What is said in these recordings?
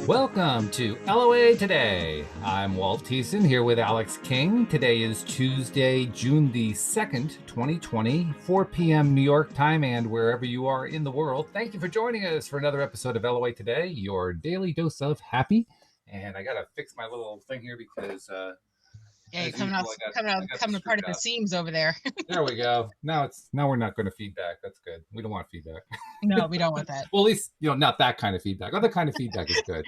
Welcome to LOA Today. I'm Walt Thiessen here with Alex King. Today is Tuesday, June the 2nd, 2020, 4 p.m. New York time, and wherever you are in the world. Thank you for joining us for another episode of LOA Today, your daily dose of happy. And I got to fix my little thing here because Yeah, as coming usual, apart at the seams over there. There we go. Now we're not going to feedback. That's good. We don't want feedback. No, we don't want that. Well, at least, not that kind of feedback. Other kind of feedback is good.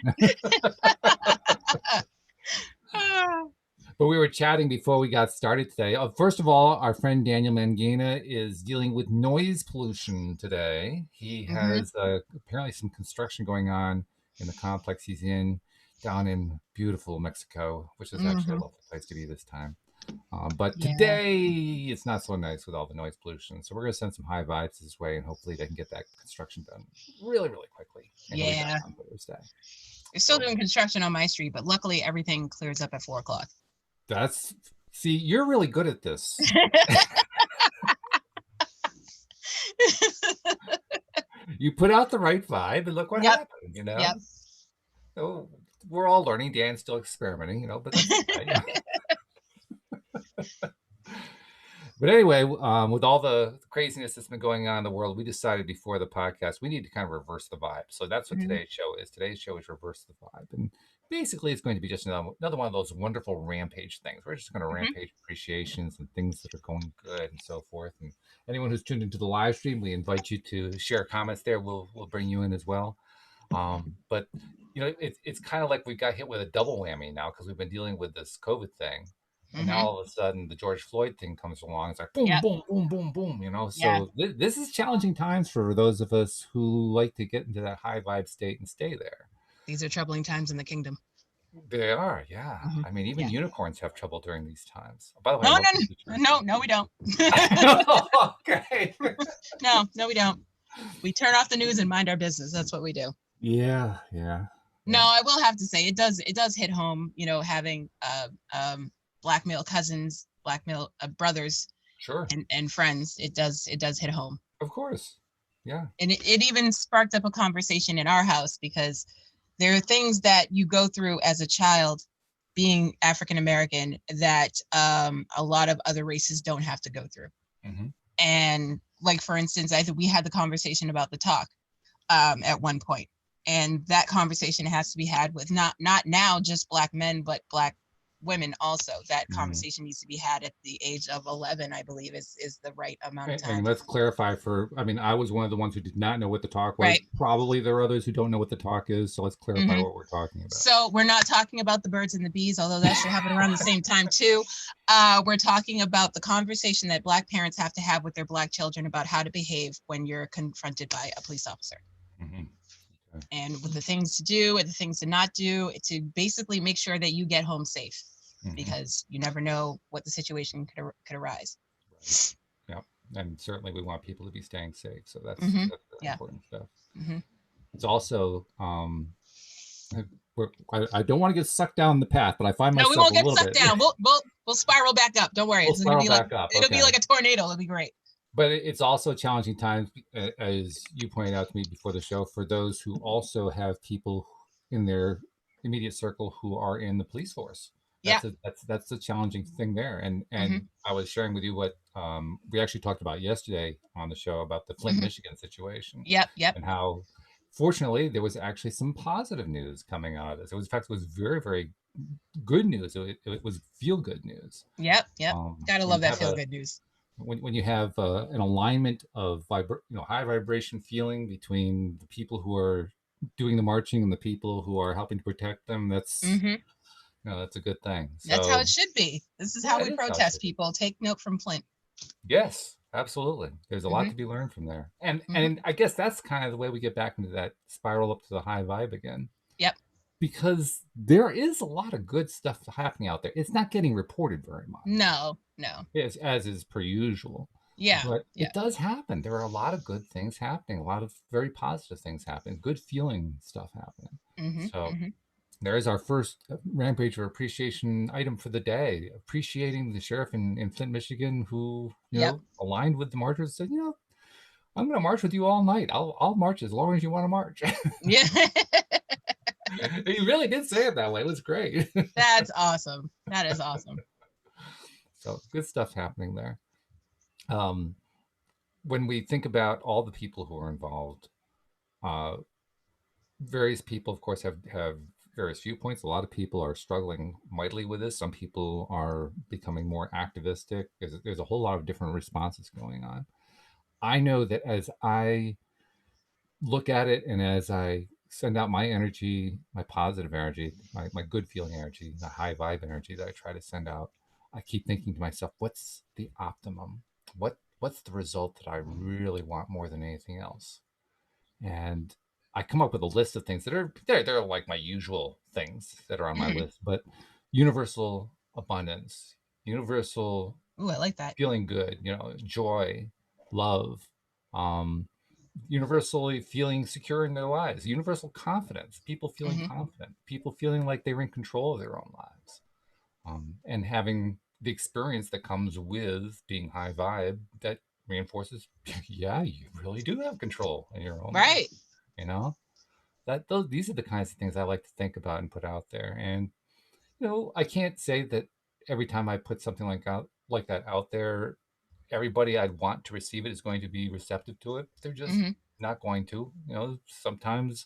But we were chatting before we got started today. First of all, our friend Dan Mangena is dealing with noise pollution today. He has apparently some construction going on in the complex he's in down in beautiful Mexico, which is actually a lovely place to be this time. But today it's not so nice with all the noise pollution. So we're going to send some high vibes this way, and hopefully they can get that construction done really, really quickly. And on Thursday. They're still doing construction on my street, but luckily everything clears up at 4 o'clock. See, you're really good at this. You put out the right vibe, and look what happened, Yep. So we're all learning. Dan's still experimenting, but that's okay. But anyway, with all the craziness that's been going on in the world, we decided before the podcast we need to kind of reverse the vibe. So that's what today's show is. Today's show is reverse the vibe, and basically it's going to be just another one of those wonderful rampage things. We're just going to rampage appreciations and things that are going good and so forth. And anyone who's tuned into the live stream, we invite you to share comments there. We'll bring you in as well. But it's kind of like we got hit with a double whammy now because we've been dealing with this COVID thing. And now all of a sudden the George Floyd thing comes along. It's like boom, boom, boom, boom, boom, So this is challenging times for those of us who like to get into that high vibe state and stay there. These are troubling times in the kingdom. They are, yeah. I mean, even unicorns have trouble during these times. By the way, no, we don't. Okay. No, we don't. We turn off the news and mind our business. That's what we do. Yeah. No, I will have to say it does hit home, having black male cousins, black male brothers, sure, and friends. It does hit home. Of course, yeah. And it even sparked up a conversation in our house because there are things that you go through as a child, being African American, that a lot of other races don't have to go through. And like for instance, I think we had the conversation about the talk at one point, and that conversation has to be had with not now just black men, but black women also. That conversation needs to be had at the age of 11, I believe is the right amount of time. And let's clarify I was one of the ones who did not know what the talk was. Right. Probably there are others who don't know what the talk is. So let's clarify what we're talking about. So we're not talking about the birds and the bees, although that should happen around the same time too. We're talking about the conversation that black parents have to have with their black children about how to behave when you're confronted by a police officer. And with the things to do and the things to not do, to basically make sure that you get home safe, because you never know what the situation could arise. Right. Yeah, and certainly we want people to be staying safe. So that's important stuff. It's also I don't want to get sucked down the path, but I find myself we won't get sucked down. We'll spiral back up. Don't worry. It'll be like a tornado. It'll be great. But it's also challenging times, as you pointed out to me before the show, for those who also have people in their immediate circle who are in the police force. That's a challenging thing there. And I was sharing with you what we actually talked about yesterday on the show about the Flint, Michigan situation. Yep. And how, fortunately, there was actually some positive news coming out of this. In fact, it was very, very good news. It was feel-good news. Yep. Gotta love that feel-good news. When you have an alignment of high vibration feeling between the people who are doing the marching and the people who are helping to protect them, that's that's a good thing. That's how it should be. This is how we protest, people. Take note from Flint. Yes, absolutely. There's a lot to be learned from there. And I guess that's kind of the way we get back into that spiral up to the high vibe again. Yep. Because there is a lot of good stuff happening out there. It's not getting reported very much. No. As is per usual. Yeah. But it does happen. There are a lot of good things happening, a lot of very positive things happening, good feeling stuff happening. So there is our first rampage or appreciation item for the day, appreciating the sheriff in Flint, Michigan, who aligned with the marchers and said, I'm going to march with you all night. I'll march as long as you want to march. Yeah. You really did say it that way. It was great. That's awesome. That is awesome. So good stuff happening there. Um, when we think about all the people who are involved, uh, various people, of course, have various viewpoints. A lot of people are struggling mightily with this. Some people are becoming more activistic. There's a whole lot of different responses going on. I know that as I look at it and as I send out my energy, my positive energy, my good feeling energy, the high vibe energy that I try to send out, I keep thinking to myself, what's the optimum? What's the result that I really want more than anything else? And I come up with a list of things that are they're like my usual things that are on my Mhm. list, but universal abundance, universal Ooh, I like that. feeling good, joy, love, um, universally feeling secure in their lives, universal confidence, people feeling Hmm. confident, people feeling like they're in control of their own lives, and having the experience that comes with being high vibe that reinforces, yeah, you really do have control in your own life. Right. You know these are the kinds of things I like to think about and put out there. And I can't say that every time I put something like that out there, everybody I'd want to receive it is going to be receptive to it. They're just Hmm. not going to. Sometimes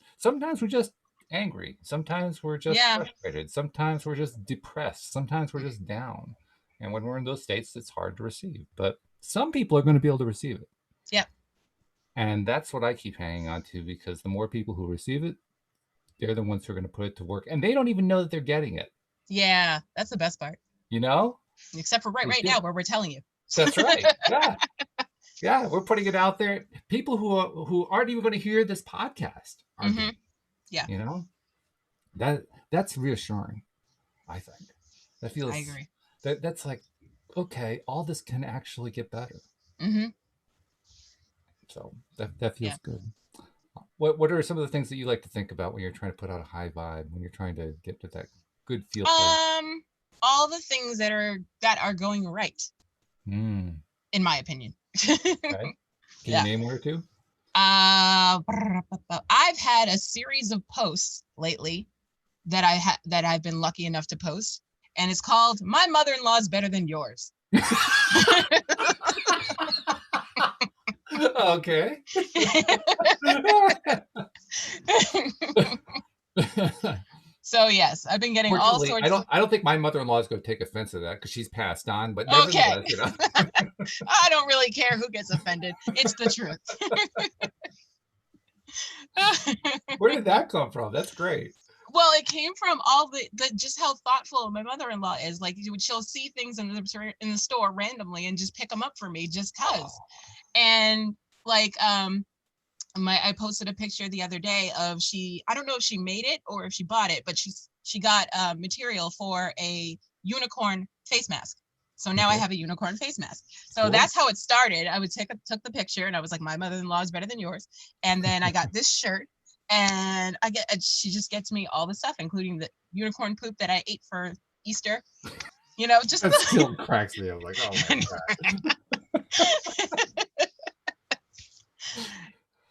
we're just angry. Sometimes we're just Yeah. frustrated. Sometimes we're just depressed. Sometimes we're just down. And when we're in those states, it's hard to receive. But some people are going to be able to receive it. Yep. And that's what I keep hanging on to, because the more people who receive it, they're the ones who are going to put it to work. And they don't even know that they're getting it. Yeah. That's the best part. You know? Except for right now where we're telling you. That's right. Yeah. Yeah, we're putting it out there. People who aren't even going to hear this podcast are Hmm. getting Yeah. it. That's reassuring. I think that I feels agree. that's like, okay, all this can actually get better. Hmm. So that Yeah. feels good. What are some of the things that you like to think about when you're trying to put out a high vibe, when you're trying to get to that good feel for it? Um, all the things that are going right, Mm, in my opinion. okay. Can you Yeah. name one or two? I've had a series of posts lately that I've been lucky enough to post, and it's called "My Mother-in-Law is Better Than Yours." Okay. So yes, I've been getting all Fortunately, I sorts of. don't think my mother-in-law is going to take offense to that because she's passed on. But Okay. nevertheless, I don't really care who gets offended. It's the truth. where did that come from? That's great. Well, it came from all the just how thoughtful my mother-in-law is. Like she'll see things in the store randomly and just pick them up for me just cuz. Oh, And like I posted a picture the other day of I don't know if she made it or if she bought it, but she got material for a unicorn face mask. So now I okay, have a unicorn face mask. So cool. that's how it started. I would took the picture and I was like, my mother-in-law is better than yours. And then I got this shirt, and she just gets me all the stuff, including the unicorn poop that I ate for Easter. Just That still cracks me up. Like, oh my god.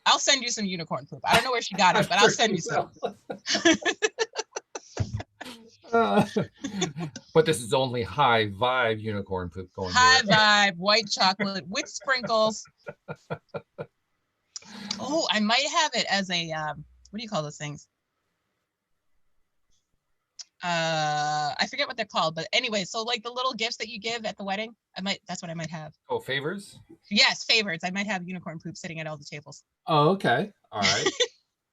I'll send you some unicorn poop. I don't know where she got I'm it, but I'll sure send you you some. will. Uh, but this is only high vibe unicorn poop going High here. vibe, white chocolate with sprinkles. Oh, I might have it as a what do you call those things? I forget what they're called, but anyway, so like the little gifts that you give at the wedding, that's what I might have. Oh, favors? Yes, favorites. I might have unicorn poop sitting at all the tables. Oh, okay. All right.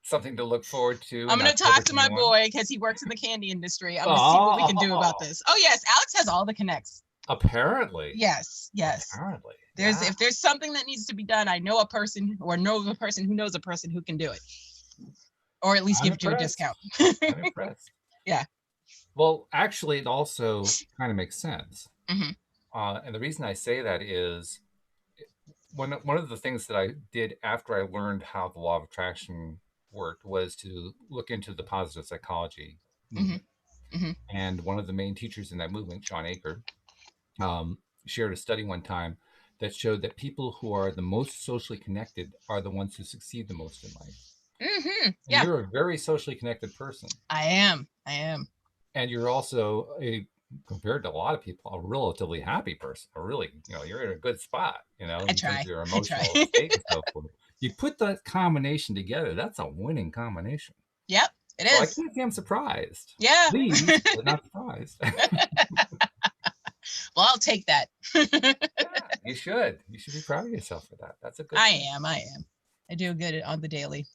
Something to look forward to I'm in gonna October talk to my 21. boy because he works in the candy industry. I'm gonna see what we can do about Oh, this. Oh yes, Alex has all the connects. apparently. Yes, yes. Apparently. There's Yeah. if there's something that needs to be done, I know a person or know a person who knows a person who can do it, or at least I'm give you a impressed. discount. I'm impressed. Yeah. Well, actually, it also kind of makes sense. Hmm. And the reason I say that is one of the things that I did after I learned how the law of attraction worked was to look into the positive psychology Hmm. movement. Hmm. And one of the main teachers in that movement, John Aker, shared a study one time that showed that people who are the most socially connected are the ones who succeed the most in life. And Yeah, you're a very socially connected person. I am. I am. And you're also compared to a lot of people, a relatively happy person. A really, you're in a good spot, I in terms try. of your I try. emotional state and so forth. You put that combination together, that's a winning combination. Yep, it So I is. can't say I'm surprised. Yeah. Pleased, but not surprised. Well, I'll take that. Yeah, you should. You should be proud of yourself for that. That's a good I thing. am. I am. I do good on the daily.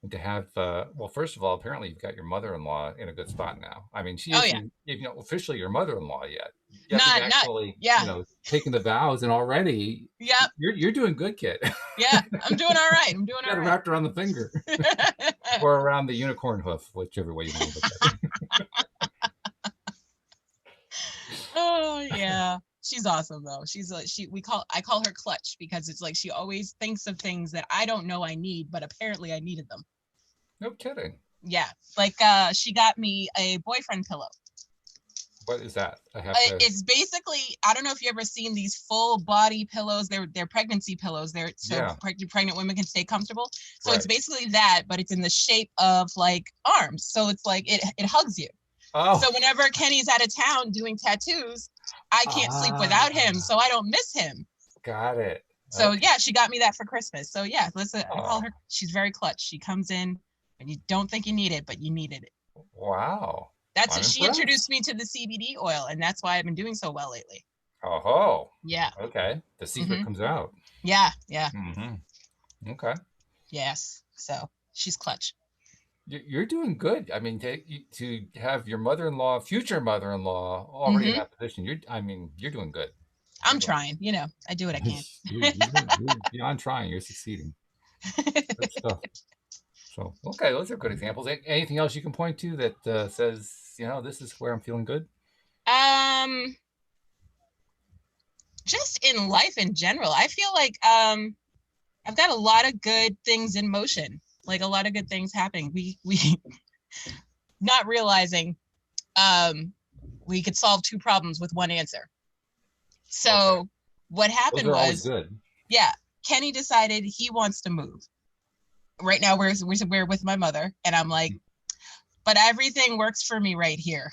And to have, well, first of all, apparently you've got your mother-in-law in a good spot now. I mean, she Oh yeah. isn't, officially your mother-in-law yet. You haven't Not. actually, Yeah. taken the vows, and already Yep. you're doing good, kid. Yeah. I'm doing all right. I'm doing You got all it right. wrapped around the finger or around the unicorn hoof, whichever way you want to look at it. Oh yeah. She's awesome though. She's like I call her clutch because it's like she always thinks of things that I don't know I need, but apparently I needed them. No kidding. Yeah. Like she got me a boyfriend pillow. What is that? I have to. It's basically, I don't know if you ever seen these full body pillows. They're pregnancy pillows. They're so Yeah. pregnant women can stay comfortable. So Right. it's basically that, but it's in the shape of like arms. So it's like it hugs you. Oh. So whenever Kenny's out of town doing tattoos, I can't sleep without him, so I don't miss him. Got it. So Okay. yeah, she got me that for Christmas. So yeah, listen, I call her. She's very clutch. She comes in and you don't think you need it, but you needed it. Wow. That's I'm it. She impressed. introduced me to the CBD oil, and that's why I've been doing so well lately. Oh. Yeah. Okay. The secret comes out. Yeah. Yeah. Okay. Yes. So she's clutch. You're doing good. I mean, to have your mother-in-law, future mother-in-law, already in that position, you're doing good. I'm trying. I do what I can. You're beyond trying. You're succeeding. Good stuff. So, okay, those are good examples. Anything else you can point to that says, this is where I'm feeling good? Just in life in general, I feel like I've got a lot of good things in motion, like a lot of good things happening. We not realizing we could solve two problems with one answer. So what happened Those are was always good. Yeah, Kenny decided he wants to move. Right now we're with my mother, and I'm like, but everything works for me right here.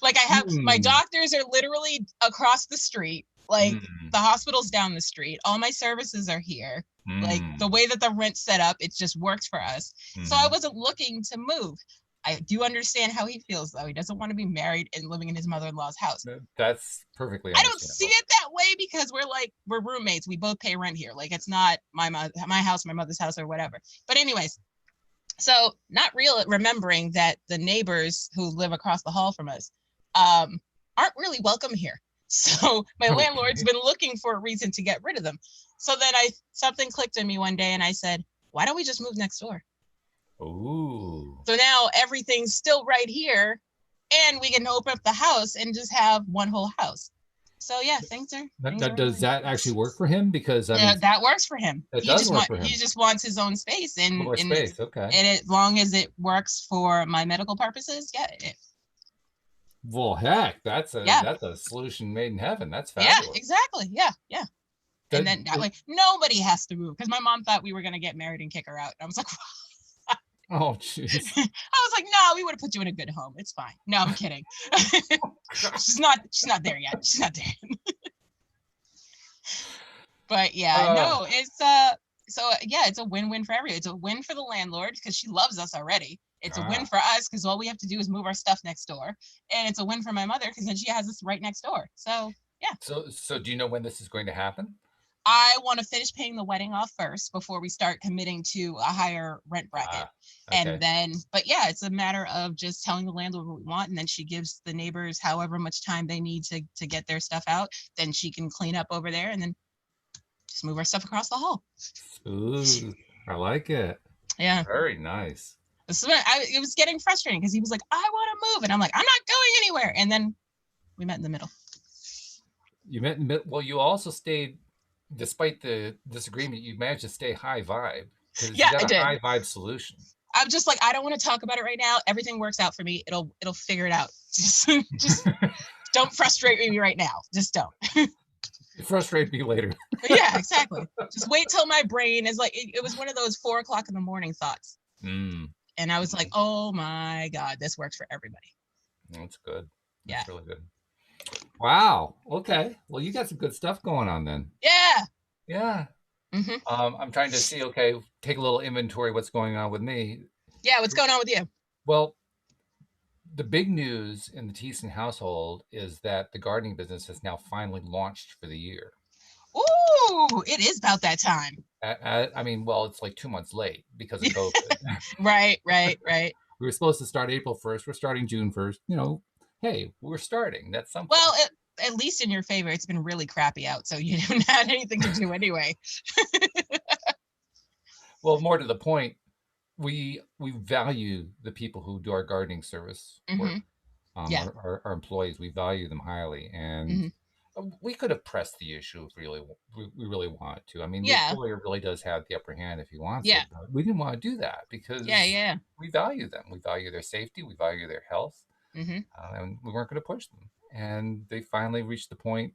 Like I have my doctors are literally across the street. Like the hospital's down the street. All my services are here. Like the way that the rent's set up, it just works for us. So I wasn't looking to move. I do understand how he feels though. He doesn't want to be married and living in his mother-in-law's house. That's perfectly understandable. I don't see it that way because we're roommates. We both pay rent here. Like it's not my house, my mother's house, or whatever. But anyways, so not remembering that the neighbors who live across the hall from us aren't really welcome here. So my landlord's been looking for a reason to get rid of them. So then something clicked in me one day and I said, why don't we just move next door? Ooh. So now everything's still right here and we can open up the house and just have one whole house. So yeah, things are does that actually work for him? Because that works for him. It does work for him. He just wants his own space, and more space. Okay. And as long as it works for my medical purposes, yeah. Well, heck, that's a solution made in heaven. That's fabulous. Yeah, exactly. Yeah. And then that way, nobody has to move because my mom thought we were gonna get married and kick her out. And I was like, oh, jeez. I was like, no, we would have put you in a good home. It's fine. No, I'm kidding. She's not there yet. She's not there. But yeah, no, it's it's a win-win for everyone. It's a win for the landlord because she loves us already. It's a win for us because all we have to do is move our stuff next door. And it's a win for my mother because then she has us right next door. So yeah. So do you know when this is going to happen? I want to finish paying the wedding off first before we start committing to a higher rent bracket. Okay. And then, but yeah, it's a matter of just telling the landlord what we want. And then she gives the neighbors however much time they need to get their stuff out. Then she can clean up over there and then just move our stuff across the hall. Ooh, I like it. Yeah. Very nice. So it was getting frustrating because he was like, I want to move. And I'm like, I'm not going anywhere. And then we met in the middle. You met in the middle. Well, you also stayed, despite the disagreement, you managed to stay high vibe. Yeah, you got I did. High vibe solution. I'm just like, I don't want to talk about it right now. Everything works out for me. It'll figure it out. Just don't frustrate me right now. Just don't. It frustrated me later. Yeah, exactly. Just wait till my brain is like, it was one of those 4 o'clock in the morning thoughts. And I was like, oh my God, this works for everybody. That's good. Yeah. That's really good. Wow. Okay. Well, you got some good stuff going on then. Yeah. Yeah. I'm trying to see, okay, take a little inventory of what's going on with me. Yeah, what's going on with you? Well, the big news in the Thiessen household is that the gardening business has now finally launched for the year. Ooh, it is about that time. I mean, well, it's like 2 months late because of COVID. Right. We were supposed to start April 1st. We're starting June 1st. Hey, we're starting. That's something. Well, at least in your favor, it's been really crappy out, so you haven't had anything to do anyway. Well, more to the point, we value the people who do our gardening service work. Yeah. Our employees, we value them highly, and we could have pressed the issue if we really wanted to. I mean, the employer really does have the upper hand if he wants it, but we didn't want to do that because we value them. We value their safety. We value their health, and we weren't going to push them. And they finally reached the point,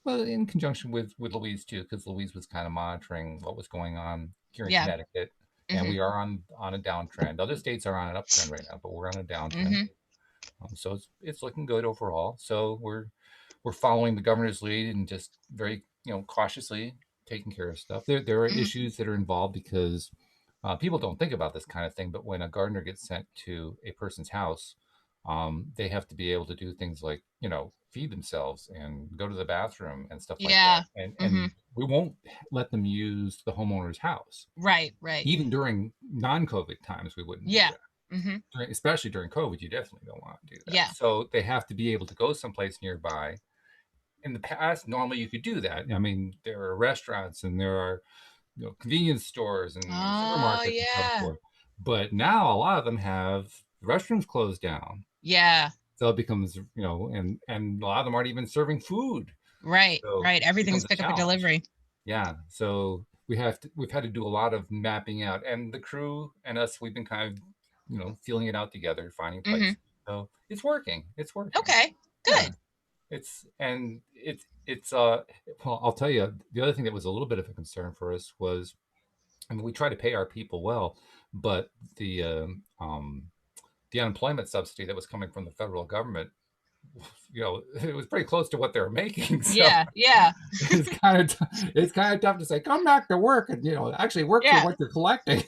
well, in conjunction with Louise too, because Louise was kind of monitoring what was going on here in Connecticut, and we are on a downtrend. Other states are on an uptrend right now, but we're on a downtrend. So it's looking good overall. So we're following the governor's lead and just very cautiously taking care of stuff. There are issues that are involved because people don't think about this kind of thing, but when a gardener gets sent to a person's house, they have to be able to do things like feed themselves and go to the bathroom and stuff like that. And we won't let them use the homeowner's house. Right. Even during non-COVID times, we wouldn't do that. Especially during COVID, you definitely don't want to do that. Yeah. So they have to be able to go someplace nearby. In the past, normally you could do that. I mean, there are restaurants and there are convenience stores and supermarkets and so forth. But now a lot of them have restrooms closed down. Yeah. So it becomes, and a lot of them aren't even serving food. Right. Everything's pick up or delivery. Yeah. So we've had to do a lot of mapping out, and the crew and us, we've been kind of feeling it out together, finding places. So it's working. Okay, good. Well, I'll tell you, the other thing that was a little bit of a concern for us was, I mean, we try to pay our people well, but the unemployment subsidy that was coming from the federal government, it was pretty close to what they were making. So yeah. It's kind of tough to say, come back to work and actually work for what you're collecting.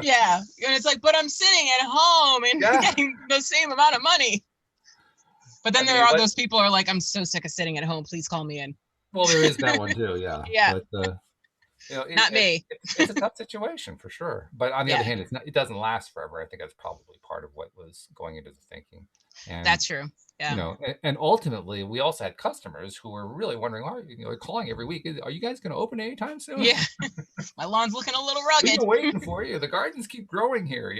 Yeah, and it's like, but I'm sitting at home and getting the same amount of money. But then there are those people who are like, I'm so sick of sitting at home. Please call me in. Well, there is that one too. Yeah. Yeah. But not me. It's a tough situation for sure. But on the other hand, it doesn't last forever. I think that's probably part of what was going into the thinking. And that's true. Yeah. And ultimately, we also had customers who were really wondering, calling every week, are you guys going to open anytime soon? Yeah. My lawn's looking a little rugged. We've been waiting for you. The gardens keep growing here,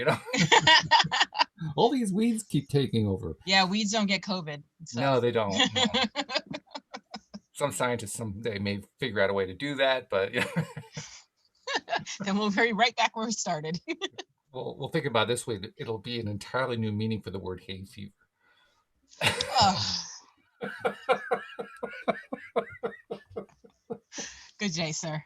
All these weeds keep taking over. Yeah, weeds don't get COVID. So. No, they don't. No. Some scientists someday may figure out a way to do that, but then we'll be right back where we started. We'll think about it this way. It'll be an entirely new meaning for the word hay fever. Good day, sir.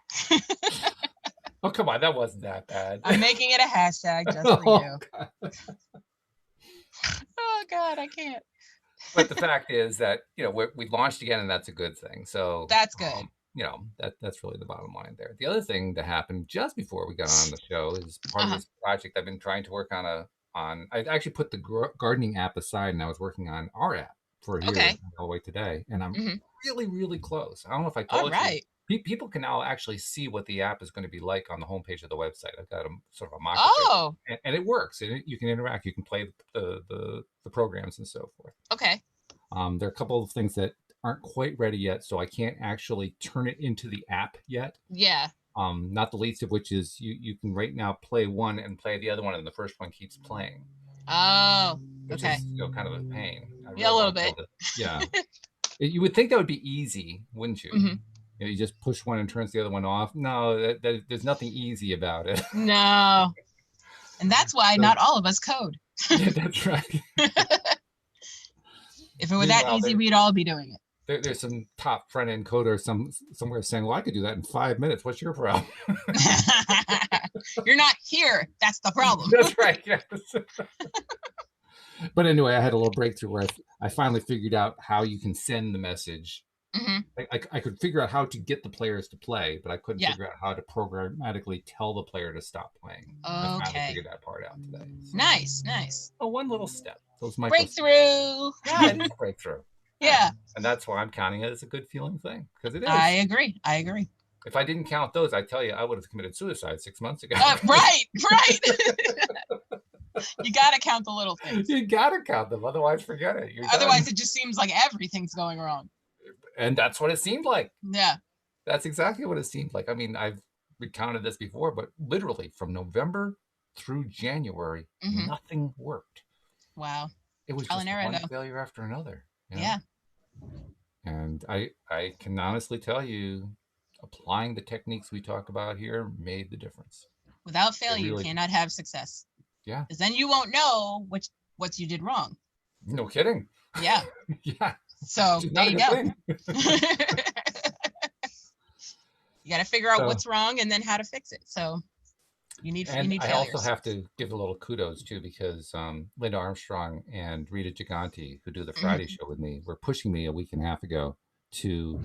Oh, come on. That wasn't that bad. I'm making it a hashtag just for you. God. Oh, God, I can't. But the fact is that, we launched again, and that's a good thing. So that's good. That's really the bottom line there. The other thing that happened just before we got on the show is part of this project I've been trying to work on. I actually put the gardening app aside, and I was working on our app for a year all the way today. And I'm really, really close. I don't know if I told you. People can now actually see what the app is going to be like on the homepage of the website. I've got a sort of a mock-up. Oh. And it works. You can interact. You can play the programs and so forth. Okay. There are a couple of things that aren't quite ready yet, so I can't actually turn it into the app yet. Yeah. Not the least of which is you can right now play one and play the other one, and the first one keeps playing. Oh. Which okay. Is, kind of a pain. Yeah, a little bit. Yeah. You would think that would be easy, wouldn't you? Mm-hmm. You just push one and turns the other one off. No, there's nothing easy about it. No. And that's why not all of us code. Yeah, that's right. If it were that easy, we'd all be doing it. there's some top front end coder somewhere saying, well, I could do that in 5 minutes. What's your problem? You're not here. That's the problem. That's right. Yes. But anyway, I had a little breakthrough where I finally figured out how you can send the message. I could figure out how to get the players to play, but I couldn't figure out how to programmatically tell the player to stop playing. I finally figured that part out today. So. Nice. Oh, one little step. Those breakthrough. Yeah, it is a breakthrough. Yeah. And that's why I'm counting it as a good feeling thing, because it is. I agree. If I didn't count those, I tell you, I would have committed suicide 6 months ago. Right. You got to count the little things. You got to count them. Otherwise, forget it. Otherwise, it just seems like everything's going wrong. And that's what it seemed like. Yeah. That's exactly what it seemed like. I mean, I've recounted this before, but literally from November through January, nothing worked. Wow. It was just one failure after another. Yeah. And I can honestly tell you, applying the techniques we talk about here made the difference. Without failure, you cannot have success. Yeah. Because then you won't know what you did wrong. No kidding. Yeah. Yeah. So there you go. You got to figure out what's wrong and then how to fix it. So you need failures. I also have to give a little kudos too, because Linda Armstrong and Rita Giganti, who do the Friday show with me, were pushing me a week and a half ago to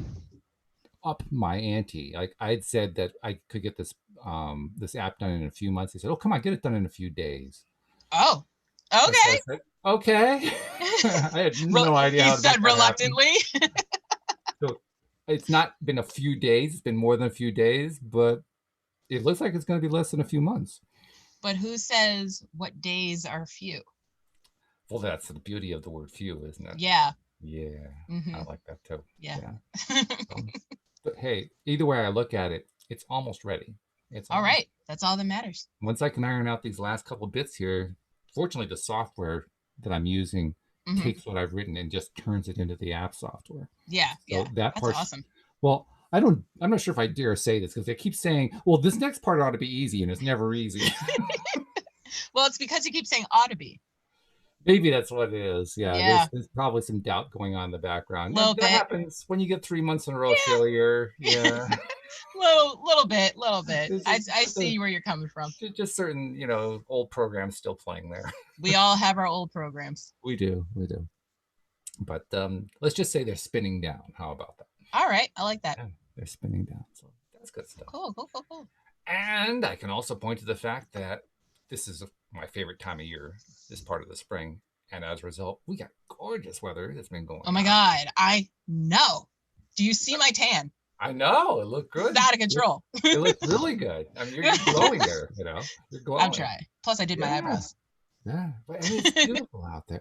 up my ante. Like I had said that I could get this this app done in a few months. They said, "Oh, come on, get it done in a few days." Oh, okay. So okay. I had no idea. You said reluctantly. So it's not been a few days. It's been more than a few days, but it looks like it's going to be less than a few months. But who says what days are few? Well, that's the beauty of the word few, isn't it? Yeah. Yeah. I like that too. Yeah. But hey, either way I look at it, it's almost ready. It's all right. That's all that matters. Once I can iron out these last couple of bits here, fortunately, the software that I'm using takes what I've written and just turns it into the app software. Yeah. So that's awesome. Well, I'm not sure if I dare say this, because they keep saying, well, this next part ought to be easy, and it's never easy. Well, it's because you keep saying ought to be. Maybe that's what it is. Yeah. There's probably some doubt going on in the background. That happens when you get 3 months in a row failure. Yeah. little bit. I see where you're coming from. Just certain, old programs still playing there. We all have our old programs. We do. But let's just say they're spinning down. How about that? All right. I like that. Yeah, they're spinning down. So that's good stuff. Cool. And I can also point to the fact that this is my favorite time of year, this part of the spring. And as a result, we got gorgeous weather that's been going on. Oh my God. I know. Do you see my tan? I know. It looked good. It's out of control. It looked really good. I mean, you're glowing there, You're glowing. I'm trying. Plus, I did my eyebrows. Yeah. But it's beautiful out there.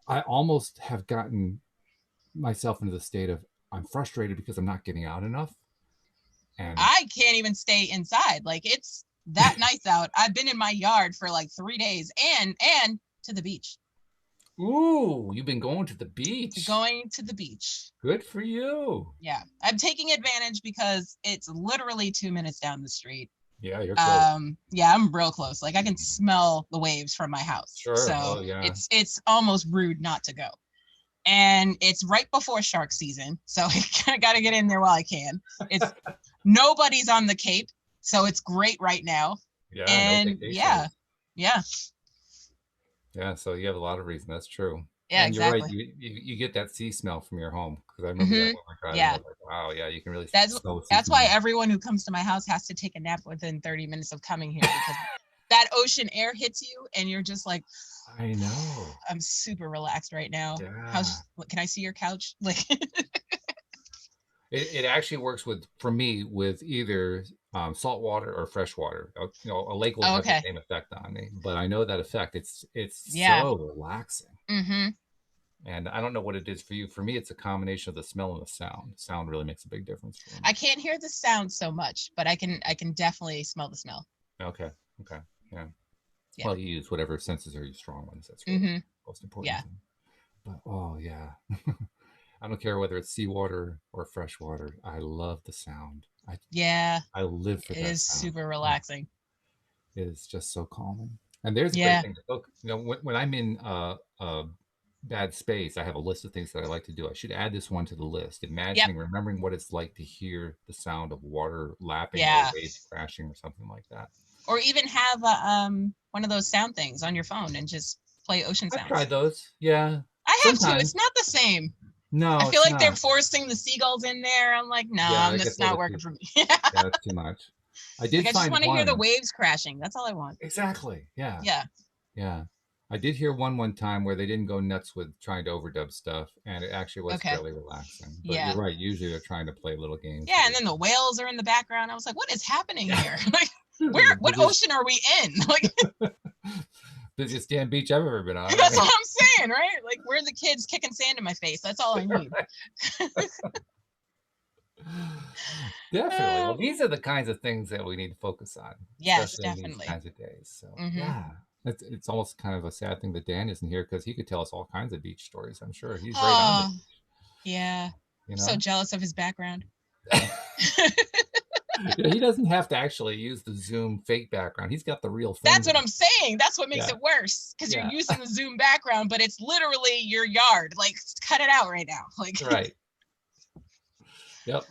I almost have gotten myself into the state of I'm frustrated because I'm not getting out enough. And I can't even stay inside. Like, it's that nice out. I've been in my yard for like 3 days and to the beach. Ooh, you've been going to the beach. Going to the beach. Good for you. Yeah. I'm taking advantage because it's literally 2 minutes down the street. Yeah, you're close. Yeah, I'm real close. Like I can smell the waves from my house. Sure. So it's almost rude not to go. And it's right before shark season. So I gotta get in there while I can. It's nobody's on the Cape. So it's great right now. Yeah. And yeah. Yeah, so you have a lot of reason. That's true. Yeah, and exactly. You're right. You get that sea smell from your home, because I remember that when we're driving. Yeah. Like, wow, yeah, you can really. That's why everyone who comes to my house has to take a nap within 30 minutes of coming here, because that ocean air hits you, and you're just like. I know. I'm super relaxed right now. Yeah. Can I see your couch? Like. It actually works for me with either salt water or fresh water. A lake will have the same effect on me, but I know that effect. It's so relaxing. Mm-hmm. And I don't know what it is for you. For me, it's a combination of the smell and the sound. Sound really makes a big difference for me. I can't hear the sound so much, but I can definitely smell the smell. Okay. Yeah. Well, you use whatever senses are your strong ones. That's really the most important thing. But oh yeah. I don't care whether it's seawater or fresh water. I love the sound. I live for that. It is super relaxing. It is just so calming. And there's a great thing to look. When I'm in bad space, I have a list of things that I like to do. I should add this one to the list. Yep. Remembering what it's like to hear the sound of water lapping or Yeah. waves crashing or something like that. Or even have one of those sound things on your phone and just play ocean I've sounds. tried those. Yeah. I have too. It's Sometimes. not the same. I No, feel it's like they're not. forcing the seagulls in there. I'm like, Yeah, nah, it that's gets a not little bit working too, for me. yeah, it's too much. I Like did I just find want to hear the one. waves crashing. That's all I want. Exactly. Yeah. Yeah. Yeah. I did hear one time where they didn't go nuts with trying to overdub stuff, and it actually was Okay. fairly relaxing. But you're Yeah. right. Usually they're trying to play little games Yeah, with and it. then the whales are in the background. I was like, what is happening Yeah. here? Like, The what busiest, ocean are we in? Like, busiest damn beach I've ever been on. that's what I'm saying, right? Like, where are the kids kicking sand in my face? That's all I need. Definitely. Well, these are the kinds of things that we need to focus on, Yes, especially in these definitely. kinds of days. So, Mm-hmm. yeah, it's almost kind of a sad thing that Dan isn't here because he could tell us all kinds of beach stories. I'm sure he's right on the Oh, beach, yeah. you I'm so know? jealous of his background. Yeah, he doesn't have to actually use the Zoom fake background. He's got the real thing That's what there. I'm saying. That's what makes Yeah. it worse because you're Yeah. using the Zoom background, but it's literally your yard. Like, cut it out right now. Like, Right. Yep.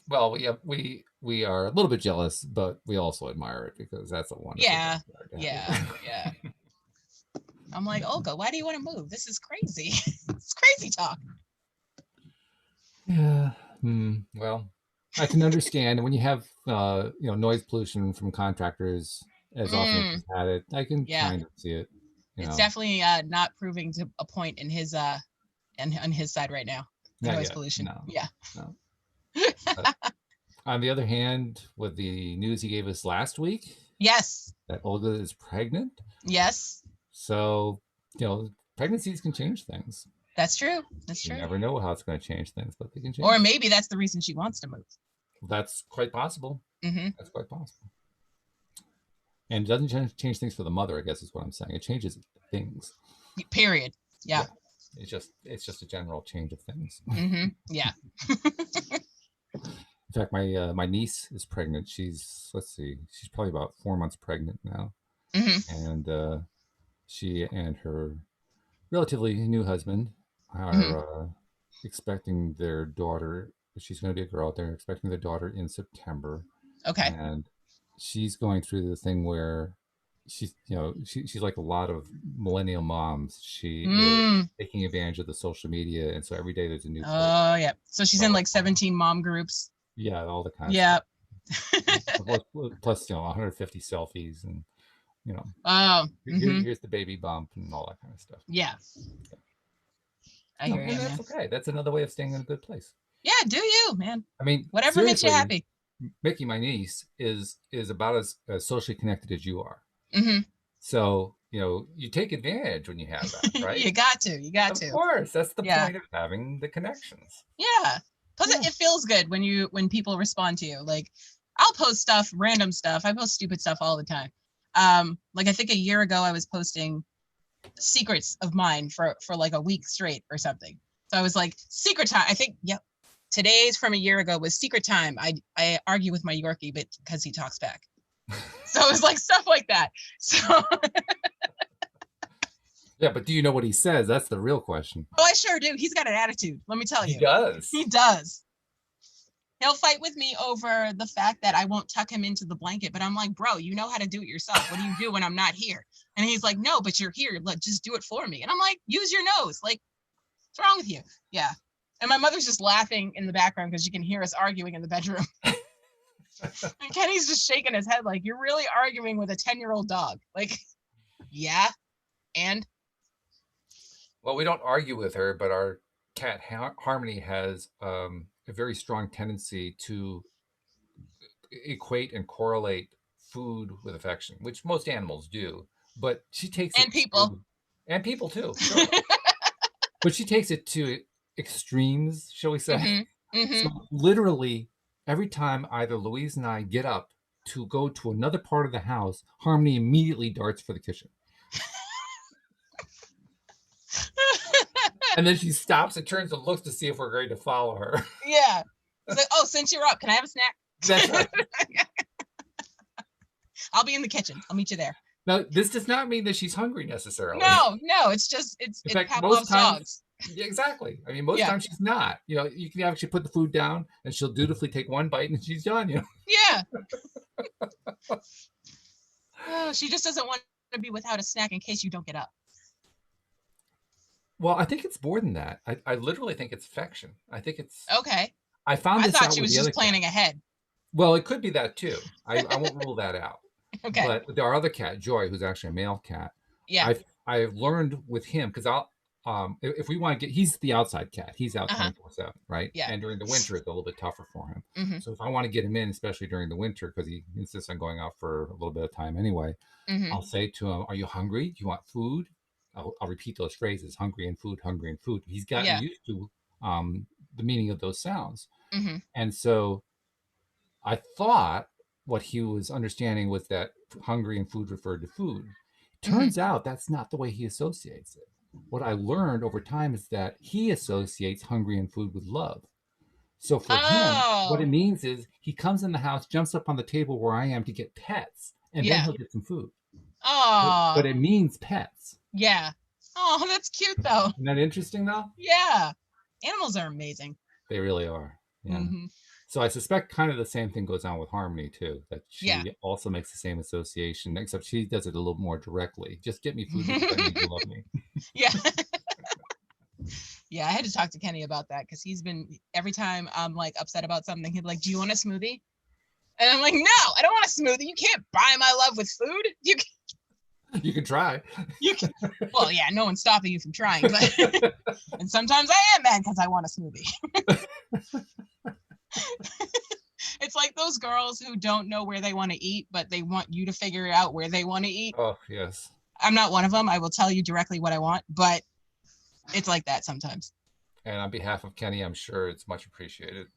Well, yeah, we are a little bit jealous, but we also admire it because that's a wonderful yeah, backyard to yeah, have. yeah. I'm like, Olga, why do you want to move? This is crazy. It's crazy talk. Yeah. Well, I can understand when you have noise pollution from contractors as often as Mm, he's had it. I can yeah, kind of see it. You it's know, definitely not proving to a point in his and on his side right now. The not noise yet. pollution. No, Yeah. no. But on the other hand, with the news he gave us last week Yes. that Olga is pregnant, Yes. so pregnancies can change things. That's true. That's You true. never know how it's going to change things, but they can Or change. maybe that's the reason she wants to move. That's quite possible. Mm-hmm. That's quite possible. And it doesn't change things for the mother, I guess is what I'm saying. It changes things. Period. Yeah. It's just a general change of things. Mm-hmm. Yeah. In fact, my niece is pregnant. She's probably about 4 months pregnant now, Mm-hmm. and she and her relatively new husband Mm-hmm. are expecting their daughter. She's going to be a girl. They're expecting their daughter in September, Okay. and she's going through the thing where she's like a lot of millennial moms. She is Mm. taking advantage of the social media, and so every day there's a new post. Oh, yeah. So she's in So like 17 mom groups. yeah, all the kind of Yeah. stuff. Plus 150 selfies, and you know, Oh. Mm-hmm. here's the baby bump and all that kind of stuff. Yeah. I No, hear and you, that's man. okay. That's another way of staying in a good place. Yeah, do you, man? I mean, Whatever makes you seriously, happy. Mickey, my niece, is about as socially connected as you are. Mm-hmm. So you take advantage when you have that, right? You got to. You got Of to. course, that's the Yeah. point of having the connections. Yeah. Plus, Yeah. it feels good when people respond to you. Like, I'll post stuff, random stuff. I post stupid stuff all the time. Like I think a year ago I was posting secrets of mine for like a week straight or something. So I was like, secret time. I think, yep. Today's from a year ago was secret time. I argue with my Yorkie, but because he talks back. So it was like stuff like that. So Yeah, but do you know what he says? That's the real question. I sure do. He's got an attitude. Let me tell you. He does. He does. He'll fight with me over the fact that I won't tuck him into the blanket. But I'm like, bro, you know how to do it yourself. What do you do when I'm not here? And he's like, no, but you're here. Look, just do it for me. And I'm like, use your nose. Like, what's wrong with you? Yeah. And my mother's just laughing in the background because you can hear us arguing in the bedroom. And Kenny's just shaking his head like, you're really arguing with a 10-year-old dog. Like, yeah. And Well, we don't argue with her, but our cat Harmony has a very strong tendency to equate and correlate food with affection, which most animals do. But she takes it people. and people too, sure. But she takes it to extremes, shall we say? Mm-hmm. Mm-hmm. So literally, every time either Louise and I get up to go to another part of the house, Harmony immediately darts for the kitchen. And then she stops and turns and looks to see if we're going to follow her. Yeah. It's like, oh, since you're up, can I have a snack? That's right. I'll be in the kitchen. I'll meet you there. Now, this does not mean that she's hungry necessarily. No, it's just In it's fact, most Pavlov's times, dogs. yeah, exactly. I mean, most Yeah, times she's not. You know, you can actually put the food down, and she'll dutifully take one bite, and she's done. You know. yeah. Oh, she just doesn't want to be without a snack in case you don't get up. Well, I think it's more than that. I literally think it's affection. I think it's. Okay. I found I this thought out she with was the other just cat. planning ahead. Well, it could be that too. I won't rule that out. Okay. But with our other cat, Joy, who's actually a male cat, Yeah. I've learned with him because I'll if we want to get he's the outside cat. He's out Uh-huh. 24/7, right? Yeah. And during the winter it's a little bit tougher for him. Mm-hmm. So if I want to get him in, especially during the winter, because he insists on going out for a little bit of time anyway, Mm-hmm. I'll say to him, "Are you hungry? Do you want food?" I'll repeat those phrases: hungry and food, hungry and food. He's gotten Yeah. used to the meaning of those sounds, Mm-hmm. and so I thought what he was understanding was that hungry and food referred to food. Mm-hmm. Turns out that's not the way he associates it. What I learned over time is that he associates hungry and food with love. So for him, what it Oh, means is he comes in the house, jumps up on the table where I am to get pets, and then yeah. he'll get some food. Oh, But it means pets. yeah. Oh, that's cute though. Isn't that interesting though? Yeah. Animals are amazing. They really are. Yeah. Mm-hmm. So I suspect kind of the same thing goes on with Harmony too, that Yeah. she also makes the same association, except she does it a little more directly. Just get me food because I need you to love me. Yeah. Yeah, I had to talk to Kenny about that because he's been every time I'm like upset about something, he'd be like, "Do you want a smoothie?" And I'm like, "No, I don't want a smoothie. You can't buy my love with food. You can try. You can." Well, yeah, no one's stopping you from trying, but and sometimes I am mad because I want a smoothie. It's like those girls who don't know where they want to eat, but they want you to figure out where they want to eat. Oh, yes. I'm not one of them. I will tell you directly what I want, but it's like that sometimes. And on behalf of Kenny, I'm sure it's much appreciated.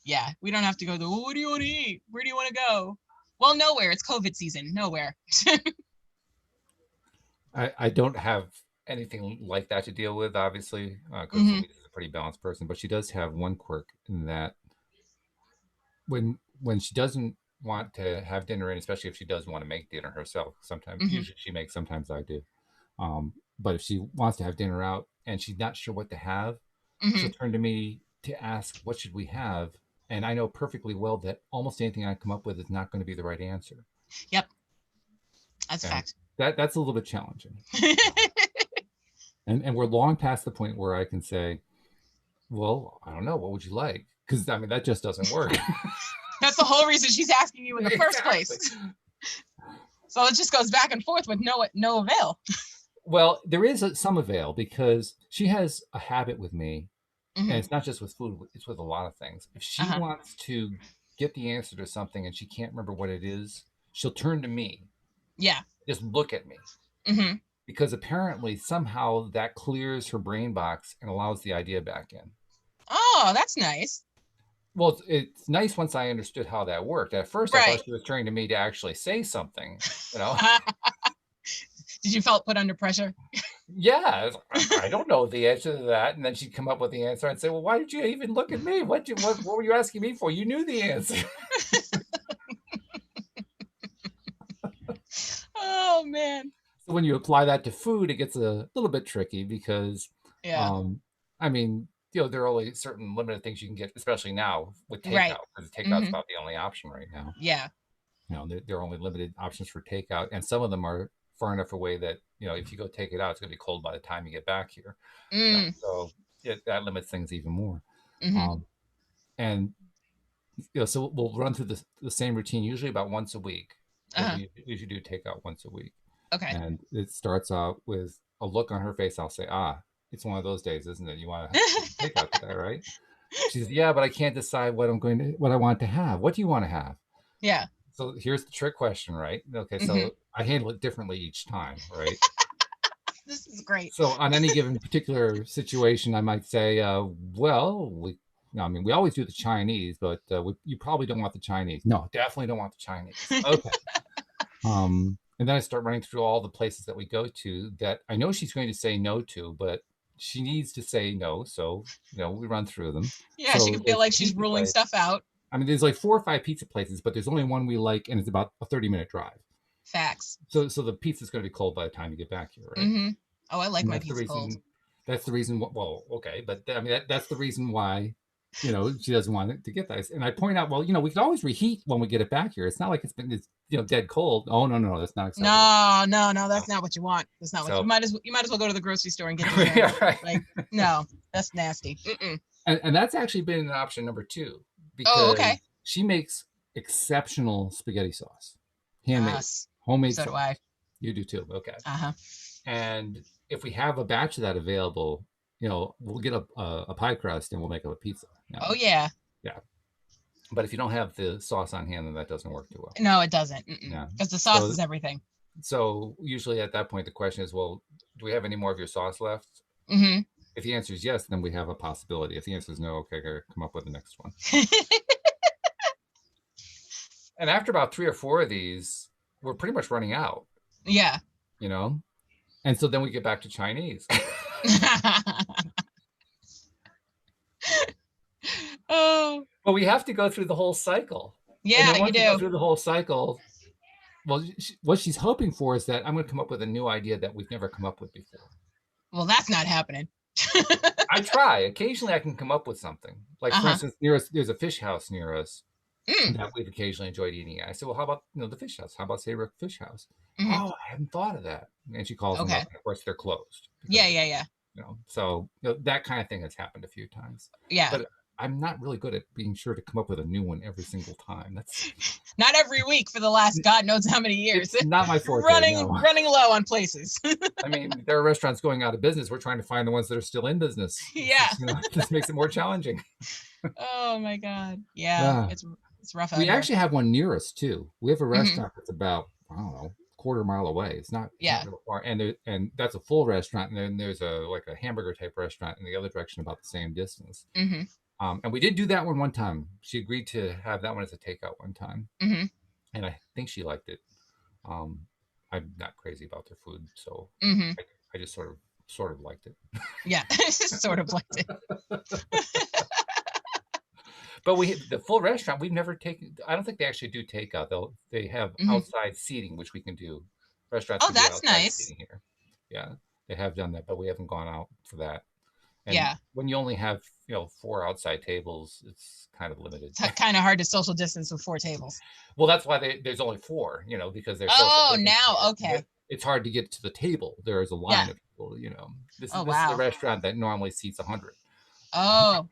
Yeah, we don't have to go to, well, what do you want to eat? Where do you want to go? Well, nowhere. It's COVID season. Nowhere. I don't have anything like that to deal with, obviously, because Mm-hmm. Louise is a pretty balanced person. But she does have one quirk in that when she doesn't want to have dinner, and especially if she does want to make dinner herself, sometimes Mm-hmm. usually she makes, sometimes I do. But if she wants to have dinner out and she's not sure what to have, Mm-hmm. she'll turn to me to ask, "What should we have?" And I know perfectly well that almost anything I come up with is not going to be the right answer. Yep, that's a And fact. that's a little bit challenging. And we're long past the point where I can say, "Well, I don't know. What would you like?" Because I mean, that just doesn't work. That's the whole reason she's asking you in the first Exactly. place. So it just goes back and forth with no avail. Well, there is some avail because she has a habit with me, and Mm-hmm. it's not just with food, it's with a lot of things. If she Uh-huh. wants to get the answer to something and she can't remember what it is, she'll turn to me, Yeah. just look at me. Mm-hmm. Because apparently somehow that clears her brain box and allows the idea back in. Oh, that's nice. Well, it's nice once I understood how that worked. At first, I Right. thought she was turning to me to actually say something, you know? Did you felt put under pressure? Yeah, I don't know the answer to that. And then she'd come up with the answer and say, "Well, why did you even look at me? What were you asking me for? You knew the answer." Oh man. So when you apply that to food, it gets a little bit tricky because, Yeah. um, I mean, there are only certain limited things you can get, especially now with Right. takeout, because takeout's Mm-hmm. about the only option right now. Yeah. There are only limited options for takeout, and some of them are far enough away that if you go take it out, it's going to be cold by the time you get back here. Mm. So that limits things even more. Mm-hmm. And so we'll run through the same routine, usually about once a week, because Uh-huh. we usually do takeout once a week. Okay. And it starts out with a look on her face. I'll say, it's one of those days, isn't it? You want to take out today, right? She says, yeah, but I can't decide what I want to have. What do you want to have? Yeah. So here's the trick question, right? Okay, Mm-hmm. so I handle it differently each time, right? This is great. So on any given particular situation, I might say, well, we always do the Chinese, but you probably don't want the Chinese. No, definitely don't want the Chinese. Okay. And then I start running through all the places that we go to that I know she's going to say no to, but she needs to say no. So, we run through them. Yeah, she So can feel there's like a she's pizza ruling place. stuff out. I mean, there's like 4 or 5 pizza places, but there's only one we like, and it's about a 30-minute drive. Facts. So the pizza's going to be cold by the time you get back here, right? Mm-hmm. Oh, I like And my that's the pizza cold. reason. That's the reason. Well, okay, but I mean that's the reason why, she doesn't want it to get that. And I point out, well, we can always reheat when we get it back here. It's not like it's dead cold. Oh no, that's not acceptable. No, No. that's not what you want. That's not what So you might as well go to the grocery store and get your yeah, drink. right. Like, no, that's nasty. Mm-mm. And that's actually been an option number 2 Oh, because okay. she makes exceptional spaghetti sauce, handmade, Yes. homemade So do sauce. I. You do too. Okay. Uh-huh. And if we have a batch of that available, we'll get a pie crust and we'll make up a pizza. Oh yeah. Yeah. But if you don't have the sauce on hand, then that doesn't work too well. No, it doesn't. Yeah. Because the sauce is everything. So usually at that point, the question is, well, do we have any more of your sauce left? Mm-hmm. If the answer is yes, then we have a possibility. If the answer is no, okay, I gotta come up with the next one. And after about 3 or 4 of these, we're pretty much running out. Yeah. And so then we get back to Chinese. Oh. But we have to go through the whole cycle. Yeah, and then once you we do. go through the whole cycle, well, what she's hoping for is that I'm going to come up with a new idea that we've never come up with before. Well, that's not happening. I try. Occasionally, I can come up with something. Like, for instance, near us, there's a fish house near us that we've occasionally enjoyed eating at. I said, well, how about the fish house? How about Saybrook Fish House? Mm-hmm. Oh, I hadn't thought of that. And she calls them up. And of course, they're closed. Yeah. So that kind of thing has happened a few times. Yeah. But I'm not really good at being sure to come up with a new one every single time. That's not every week for the last God knows how many years. It's not my forte. Running low on places. I mean, there are restaurants going out of business. We're trying to find the ones that are still in business. Yeah. This makes it more challenging. Oh my God. Yeah. It's rough out We here. actually have one near us too. We have a restaurant that's about, I don't know, quarter mile away. It's not real far. And that's a full restaurant. And then there's a hamburger type restaurant in the other direction about the same distance. Mm-hmm. And we did do that one time. She agreed to have that one as a takeout one time. Mm-hmm. And I think she liked it. I'm not crazy about their food, so I just sort of liked it. Yeah, sort of liked it. But the full restaurant, we've never taken. I don't think they actually do takeout. They have outside seating, which we can do. Restaurants. Oh, that's nice. Here. Yeah, they have done that, but we haven't gone out for that. And when you only have 4 outside tables, it's kind of limited. It's kind of hard to social distance with 4 tables. Well, that's why there's only 4. Because they're. Oh, now okay. It's hard to get to the table. There is a line of people. This is a restaurant that normally seats 100. Oh.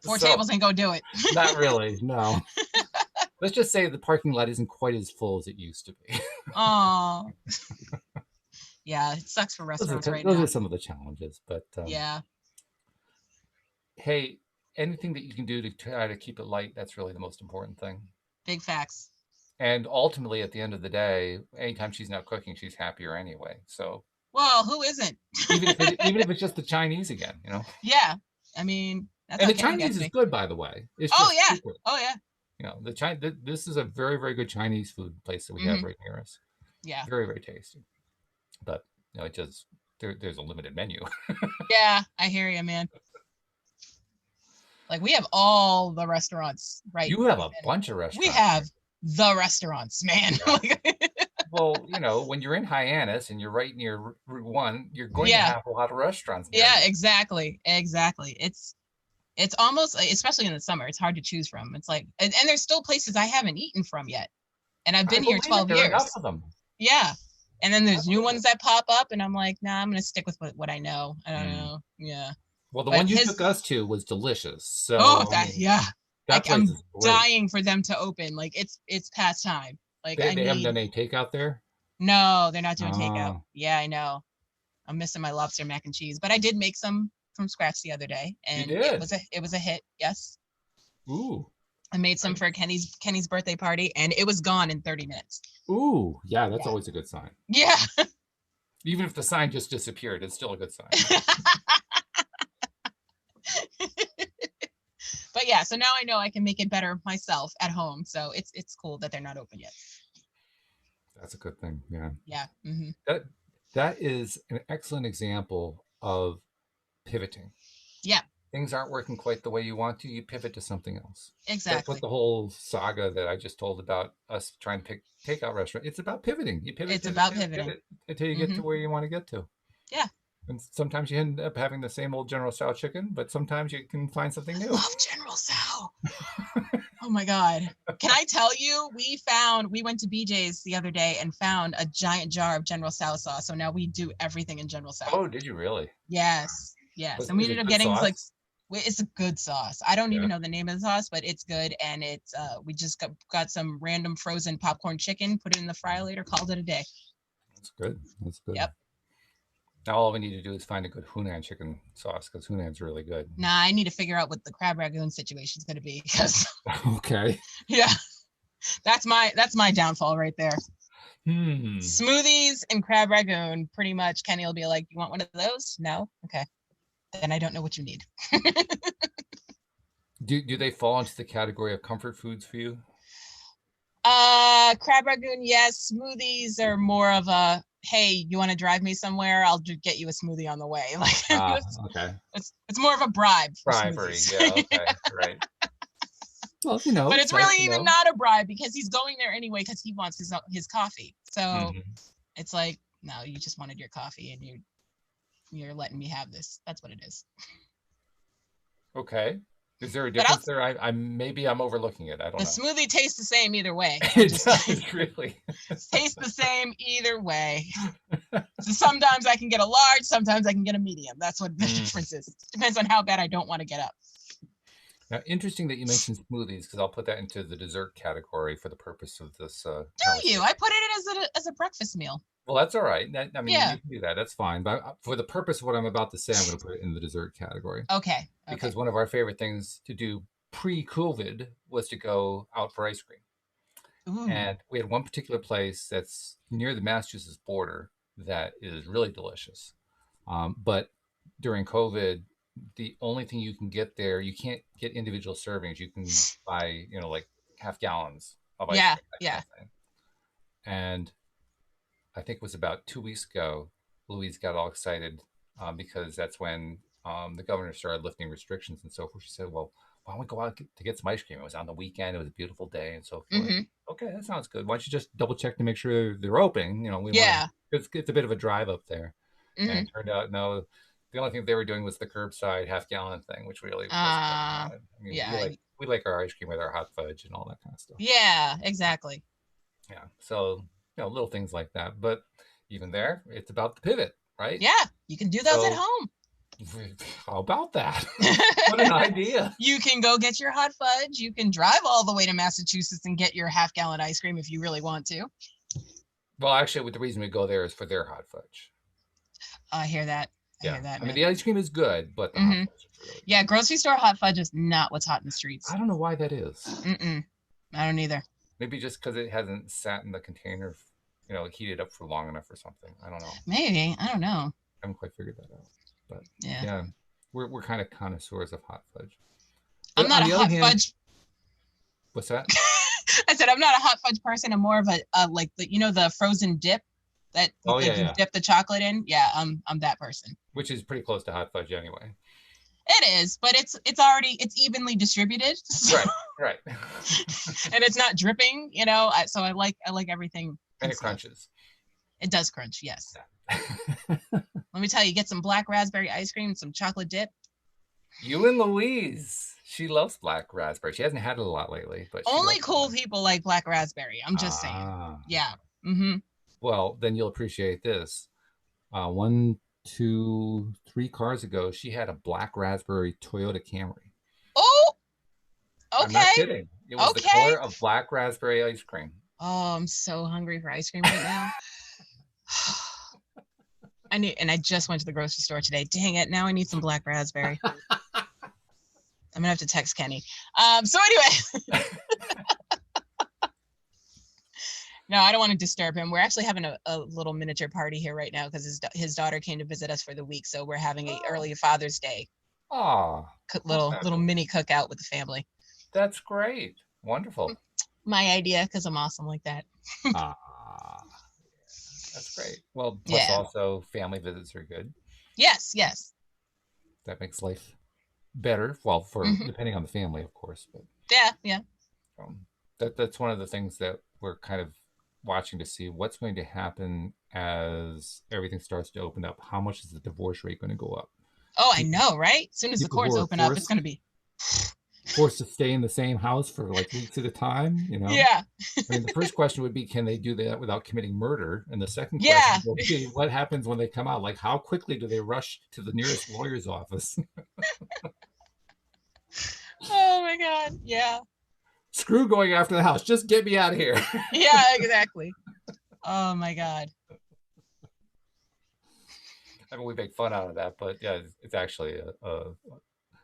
4 tables ain't gonna do it. Not really, no. Let's just say the parking lot isn't quite as full as it used to be. Oh. Yeah, it sucks for restaurants now. Those are some of the challenges, but yeah. Hey, anything that you can do to try to keep it light, that's really the most important thing. Big facts. And ultimately, at the end of the day, anytime she's not cooking, she's happier anyway. So. Well, who isn't? even if it's just the Chinese again, Yeah, I mean. That's and the Chinese is good, by the way. It's just cheaper. Oh yeah. This is a very, very good Chinese food place that we have right near us. Yeah. Very, very tasty. But it just there's a limited menu. Yeah, I hear you, man. Like we have all the restaurants, right? You have a bunch of restaurants. We have the restaurants, man. Yeah. Well, when you're in Hyannis and you're right near Route 1, you're going to have a lot of restaurants. Yeah, exactly. It's almost, especially in the summer, it's hard to choose from. It's like, and there's still places I haven't eaten from yet. And I've been here 12 years. Enough of them. Yeah. And then there's new ones that pop up and I'm like, nah, I'm going to stick with what I know. I don't know. Yeah. Well, the one you took us to was delicious. So yeah. That I'm dying for them to open. Like it's past time. Like they haven't done any takeout there? No, they're not doing takeout. Yeah, I know. I'm missing my lobster mac and cheese, but I did make some from scratch the other day, and it was a hit. Yes. Ooh. I made some for Kenny's birthday party, and it was gone in 30 minutes. Ooh, yeah, that's always a good sign. Yeah. Even if the sign just disappeared, it's still a good sign. But yeah, so now I know I can make it better myself at home. So it's cool that they're not open yet. That's a good thing. Yeah. Yeah. Mm-hmm. That is an excellent example of pivoting. Yeah. things aren't working quite the way you want to, you pivot to something else. That's what Exactly. the whole saga that I just told about us trying to pick takeout restaurant. It's about pivoting. You pivot, It's pivot, about pivot, pivoting. pivot until you get Hmm. to where you want to get to. Yeah. And sometimes you end up having the same old General Tso chicken, but sometimes you can find something I new. love General Tso. Oh my God. Can I tell you, we went to BJ's the other day and found a giant jar of General Tso sauce. So now we do everything in General Tso. Oh, did you really? Yes. Yes. And we Is ended it up good getting like, sauce? it's a good sauce. I don't Yeah, even know the name of the sauce, but it's good. And it's, we just got some random frozen popcorn chicken, put it in the fryer later, called it a day. that's good. That's good. Yep. Now all we need to do is find a good Hunan chicken sauce because Hunan's really good. Nah, I need to figure out what the crab ragoon situation is going to be because, Okay. yeah, that's my downfall right there. Hmm. Smoothies and crab ragoon, pretty much. Kenny will be like, "You want one of those?" No, okay, then I don't know what you need. Do they fall into the category of comfort foods for you? Crab ragoon, yes. Smoothies are more of a, hey, you want to drive me somewhere? I'll get you a smoothie on the way. Like Ah, okay. it's more of a bribe for Bribery. smoothies. Yeah. Okay. Right. Well, But it's it's nice really to even know. not a bribe because he's going there anyway because he wants his coffee. So Hmm. it's like, no, you just wanted your coffee and you're letting me have this. That's what it is. Okay. Is there a But difference there? I maybe I'm overlooking it. I don't the know. smoothie tastes the same either way. I'm It just does really. tastes the same either way. So sometimes I can get a large, sometimes I can get a medium. That's what the Mm. difference is. Depends on how bad I don't want to get up. Now, interesting that you mentioned smoothies because I'll put that into the dessert category for the purpose of this Do you? conversation. I put it in as a breakfast meal. Well, that's all right. I mean, Yeah. you can do that. That's fine. But for the purpose of what I'm about to say, I'm going to put it in the dessert category Okay. Okay. because one of our favorite things to do pre-COVID was to go out for ice cream. Ooh. And we had one particular place that's near the Massachusetts border that is really delicious. But during COVID, the only thing you can get there, you can't get individual servings. You can buy, like half gallons of ice Yeah. cream, that kind Yeah. of thing. And I think it was about 2 weeks ago, Louise got all excited because that's when the governor started lifting restrictions and so forth. She said, "Well, why don't we go out to get some ice cream? It was on the weekend. It was a beautiful day and so forth." Mm-hmm. Okay, that sounds good. Why don't you just double check to make sure they're open? We want to. Yeah. It's a bit of a drive up there, and Mm-hmm. it turned out no. The only thing they were doing was the curbside half gallon thing, which really wasn't what we wanted. I mean, we Yeah. like our ice cream with our hot fudge and all that kind of stuff. Yeah. Exactly. Yeah. So, little things like that. But even there, it's about the pivot, right? Yeah. You can do those at So, home. how about that? What an idea. You can go get your hot fudge. You can drive all the way to Massachusetts and get your half gallon ice cream if you really want to. Well, actually, the reason we go there is for their hot fudge. I hear that. I Yeah. hear that, I mean, man. the ice cream is good, but the hot Mm-hmm. fudge is really Yeah, good. grocery store hot fudge is not what's hot in the streets. I don't know why that is. Mm-mm. I don't either. Maybe just because it hasn't sat in the container, heated up for long enough or something. I don't know. Maybe. I don't know. I haven't quite figured that out. But Yeah. yeah, we're kind of connoisseurs of hot fudge. I'm But not on a the other hot hand, fudge. what's that? I said I'm not a hot fudge person. I'm more of a like the frozen dip that Oh, like yeah, you yeah. dip the chocolate in. Yeah, I'm that person. Which is pretty close to hot fudge anyway. It is, but it's evenly distributed, so, Right, right. and it's not dripping. So I like everything And it concealed. crunches. It does crunch, yes. Yeah. Let me tell you, get some black raspberry ice cream, some chocolate dip. You and Louise. She loves black raspberry. She hasn't had it a lot lately, but she Only loves cool it. people like black raspberry. I'm just saying. Ah. Yeah. Mm-hmm. Well, then you'll appreciate this. 1, 2, 3 cars ago, she had a black raspberry Toyota Camry. Oh, I'm not okay. kidding. It was the Okay. color of black raspberry ice cream. Oh, I'm so hungry for ice cream right now. I just went to the grocery store today. Dang it. Now I need some black raspberry. I'm gonna have to text Kenny. So anyway. No, I don't want to disturb him. We're actually having a little miniature party here right now because his daughter came to visit us for the week. So we're having a early Father's Day Oh, little mini cookout with the family. that's great. Wonderful. My idea because I'm awesome like that. Ah, that's great. Well, plus Yeah. also family visits are good. Yes. Yes. That makes life better. Well, for Hmm. depending on the family, of course, but Yeah, yeah. um, that's one of the things that we're kind of watching to see what's going to happen as everything starts to open up. How much is the divorce rate going to go up? Oh, I People know, right? As soon as the people who courts are open up, it's going to be. forced to stay in the same house for like weeks at a time, you know. Yeah, I mean, the first question would be, can they do that without committing murder? And the second question yeah. will be, what happens when they come out? Like, how quickly do they rush to the nearest lawyer's office? Oh my God. Yeah, Screw going after the house. Just get me out of here. yeah, exactly. Oh my God. I mean, we make fun out of that, but yeah, it's actually Yeah,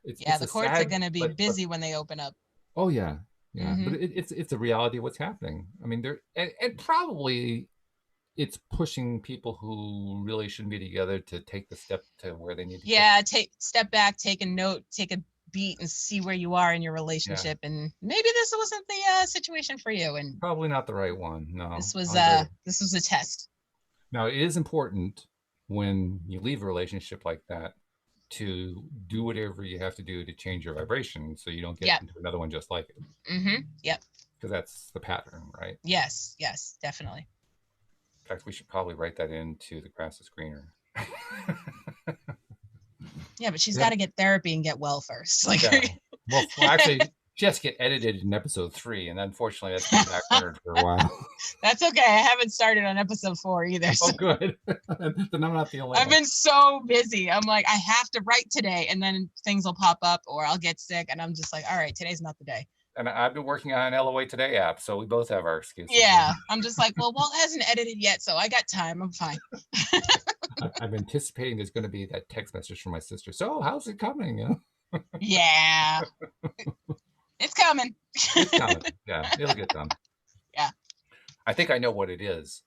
it's the a courts are sad, going to be but busy when they open up. oh yeah, yeah, but Hmm. it's a reality of what's happening. I mean, there and probably it's pushing people who really shouldn't be together to take the step to where they need to get. Yeah, take step back, take a note, take a beat, and see where you are in your Yeah, relationship. And maybe this wasn't the situation for you, and probably not the right one. No, this was I agree. a test. Now, it is important when you leave a relationship like that to do whatever you have to do to change your vibration so you don't get Yep. into another one just like it, Yep. because that's the pattern, right? Yes. Yes. Definitely. In fact, we should probably write that into the grass is greener. Yeah, but she's got Yep. to get therapy and get well first. Like, Yeah. Well, actually, she has to get edited in episode 3, and unfortunately, that's been backburnered for a while. that's okay. I haven't started on episode 4 either. Oh, So good. Then I'm not the only I've one. been so busy. I'm like, I have to write today, and then things will pop up, or I'll get sick, and I'm just like, all right, today's not the day. And I've been working on an LOA Today app, so we both have our excuses. Yeah, I'm just like, well, Walt hasn't edited yet, so I got time. I'm fine. I'm anticipating there's going to be that text message from my sister. So, how's it coming? You know? Yeah, it's coming. It's coming. Yeah, it'll get done. Yeah. I think I know what it is.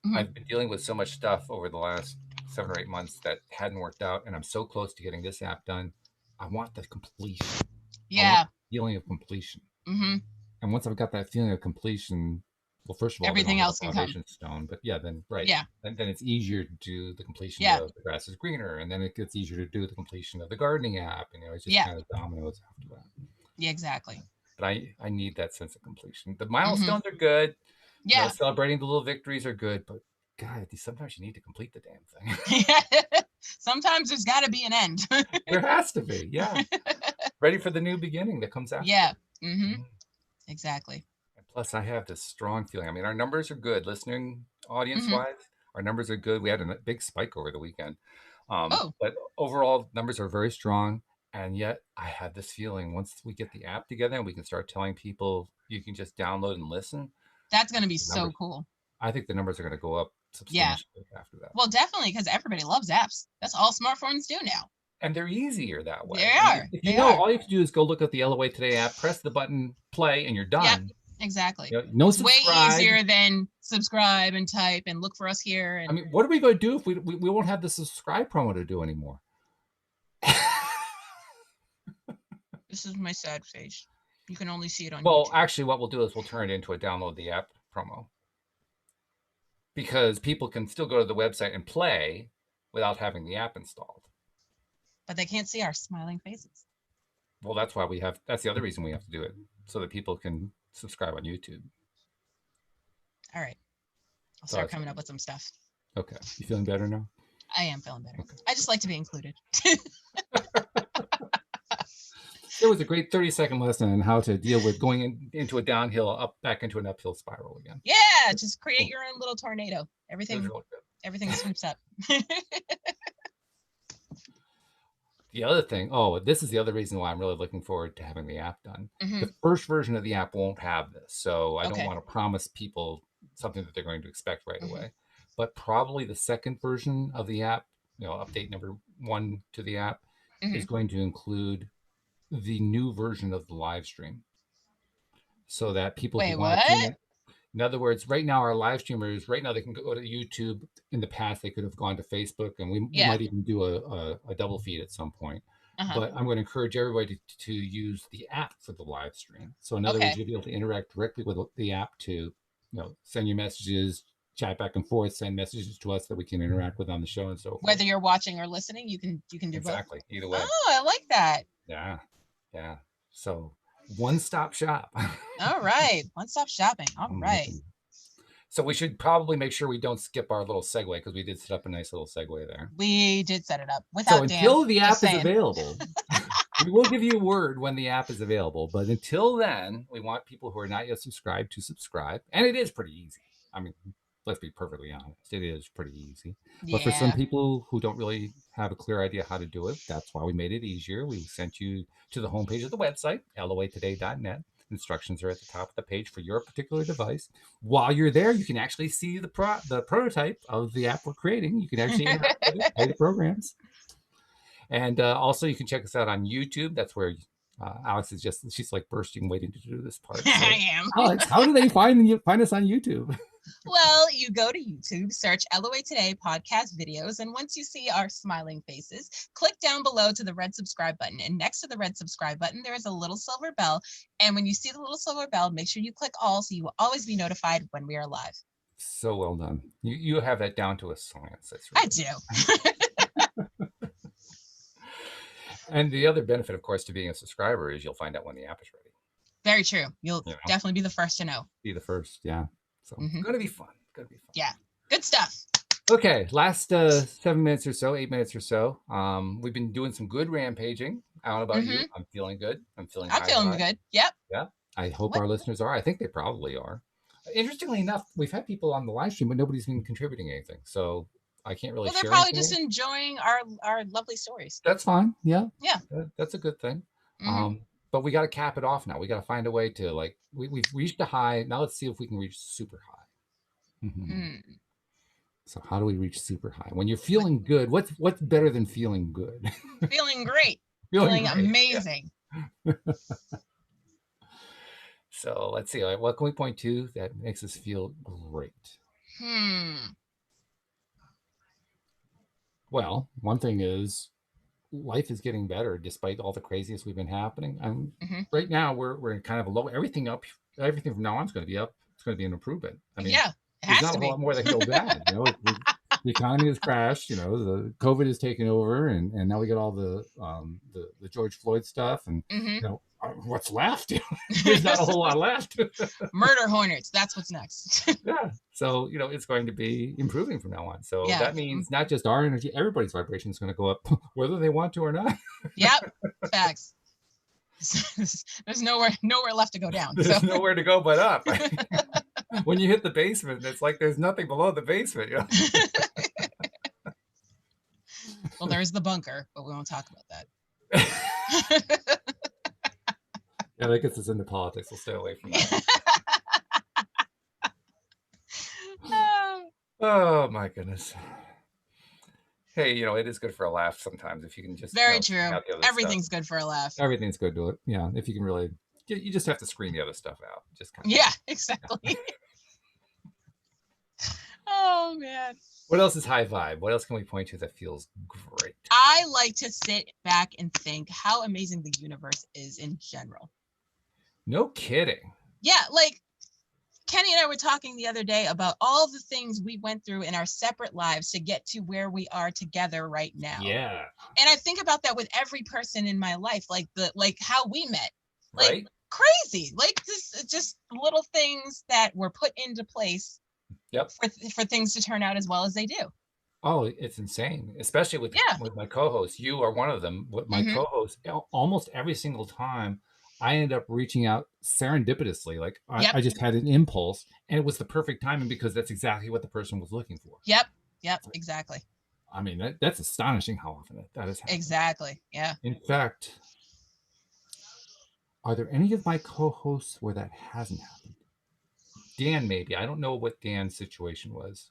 Mhm. I've been dealing with so much stuff over the last 7 or 8 months that hadn't worked out, and I'm so close to getting this app done. I want the completion. I want Yeah. the feeling of completion. Hmm. And once I've got that feeling of completion, well, first of all, then I'll Everything have else a can come. foundation stone. But yeah, then right, Yeah. and then it's easier to do the completion Yeah. of the grass is greener, and then it gets easier to do the completion of the gardening app. And it's just Yeah. kind of dominoes after that. Yeah. Exactly. But I need that sense of completion. The Hmm. milestones are good. Yeah. Celebrating the little victories are good, but God, sometimes you need to complete the damn thing. Sometimes there's got to be an end. There has to be, yeah. Ready for the new beginning that comes after. Yeah. Hmm. Mhm. Exactly. And plus, I have this strong feeling. I mean, our numbers are good, listening audience Hmm. wise. Our numbers are good. We had a big spike over the weekend, Oh, but overall numbers are very strong. And yet, I have this feeling once we get the app together and we can start telling people you can just download and listen. that's gonna be The so numbers, cool. I think the numbers are going to go up Yeah. substantially after that. Well, definitely, because everybody loves apps. That's all smartphones do now. And they're easier that They way. I mean, are. if you They know, are. all you have to do is go look at the LOA Today app, press the button, play, and you're Yep. done. Exactly. No It's way subscribe. easier than subscribe and type and look for us here. I And mean, what are we going to do if we won't have the subscribe promo to do anymore? this is my sad face. You can only see it on Well, YouTube. actually, what we'll do is we'll turn it into a download the app promo, because people can still go to the website and play without having the app installed. But they can't see our smiling faces. Well, that's the other reason we have to do it, so that people can subscribe on YouTube. All right. I'll So start coming up with some stuff. Okay. You feeling better now? I am feeling better. Okay. I just like to be included. It was a great 30-second lesson on how to deal with going into a downhill, back into an uphill spiral again. Yeah, just create your own little tornado. Everything sweeps up. The other thing, this is the other reason why I'm really looking forward to having the app done. Hmm. The first version of the app won't have this, so I don't Okay. want to promise people something that they're going to expect right Mhm. away. But probably the second version of the app, update number 1 to the app, is going to include the new version of the live stream, so that people who Wait, want to tune what? in. In other words, right now our live streamers, right now they can go to YouTube. In the past, they could have gone to Facebook, and we Yeah. might even do a double feed at some point. Uh-huh. But I'm going to encourage everybody to use the app for the live stream. So in other Okay. words, you'll be able to interact directly with the app to, send your messages, chat back and forth, send messages to us that we can interact with on the show and so forth. Whether you're watching or listening, you can do Exactly. both. Either way. Oh, I like that. Yeah. Yeah. So one-stop shop. All right. One-stop shopping. All right. So we should probably make sure we don't skip our little segue, because we did set up a nice little segue there. We did set it up without So until Dan. the app is available, we will give you a word when the app is available. But until then, we want people who are not yet subscribed to subscribe. And it is pretty easy. I mean, let's be perfectly honest. It is pretty easy. But for some people who don't really have a clear idea how to do it, that's why we made it easier. We sent you to the homepage of the website, loatoday.net. Instructions are at the top of the page for your particular device. While you're there, you can actually see the prototype of the app we're creating. You can actually play the programs. And also, you can check us out on YouTube. That's where Alyx is she's like bursting, waiting to do this part. So, I am. Alyx, how do they find us on YouTube? Well, you go to YouTube, search LOA Today podcast videos, and once you see our smiling faces, click down below to the red subscribe button. And next to the red subscribe button, there is a little silver bell. And when you see the little silver bell, make sure you click all so you will always be notified when we are live. So well done. You have that down to a science. That's right. I do. And the other benefit, of course, to being a subscriber is you'll find out when the app is ready. Very true. You'll definitely be the first to know. Be the first, yeah. So it's going to be fun. Yeah, good stuff. Okay, last 7 minutes or so, 8 minutes or so. We've been doing some good rampaging. I don't know about you. I'm feeling good. I'm feeling good. Yep. Yeah. I hope our listeners are. I think they probably are. Interestingly enough, we've had people on the live stream, but nobody's been contributing anything. So I can't really share. They're probably just enjoying our lovely stories. That's fine. Yeah. Yeah. That's a good thing. But we got to cap it off now. We got to find a way to we've reached a high. Now let's see if we can reach super high. So how do we reach super high? When you're feeling good, what's better than feeling good? Feeling great. feeling great. Amazing. Yeah. So let's see. What can we point to that makes us feel great? Well, one thing is life is getting better despite all the craziness we've been happening. Right now we're in kind of a low. Everything from now on is going to be up. It's going to be an improvement. I mean, there's not a whole lot more that can go bad. The economy has crashed. The COVID has taken over, and now we get all the George Floyd stuff, and what's left? There's not a whole lot left. Murder hornets. That's what's next. Yeah. So it's going to be improving from now on. So that means not just our energy, everybody's vibration is going to go up, whether they want to or not. Yep. Facts. There's nowhere left to go down. There's nowhere to go but up. When you hit the basement, it's like there's nothing below the basement. Well, there's the bunker, but we won't talk about that. Yeah, that gets us into politics. We'll stay away from that. Oh my goodness. Hey, it is good for a laugh sometimes if you can just. Very true. Everything's good for a laugh. Everything's good to it. Yeah, if you can really, you just have to screen the other stuff out. Just kind of. Yeah, exactly. Oh man. What else is high vibe? What else can we point to that feels great? I like to sit back and think how amazing the universe is in general. No kidding. Yeah, Kenny and I were talking the other day about all the things we went through in our separate lives to get to where we are together right now. Yeah. And I think about that with every person in my life, how we met. Right. Crazy. Just little things that were put into place. Yep. For things to turn out as well as they do. Oh, it's insane, especially with my co-hosts. You are one of them. With my co-hosts, almost every single time, I end up reaching out serendipitously. I just had an impulse, and it was the perfect timing because that's exactly what the person was looking for. Yep, exactly. I mean, that's astonishing how often that is happening. Exactly, yeah. In fact, are there any of my co-hosts where that hasn't happened? Dan, maybe. I don't know what Dan's situation was.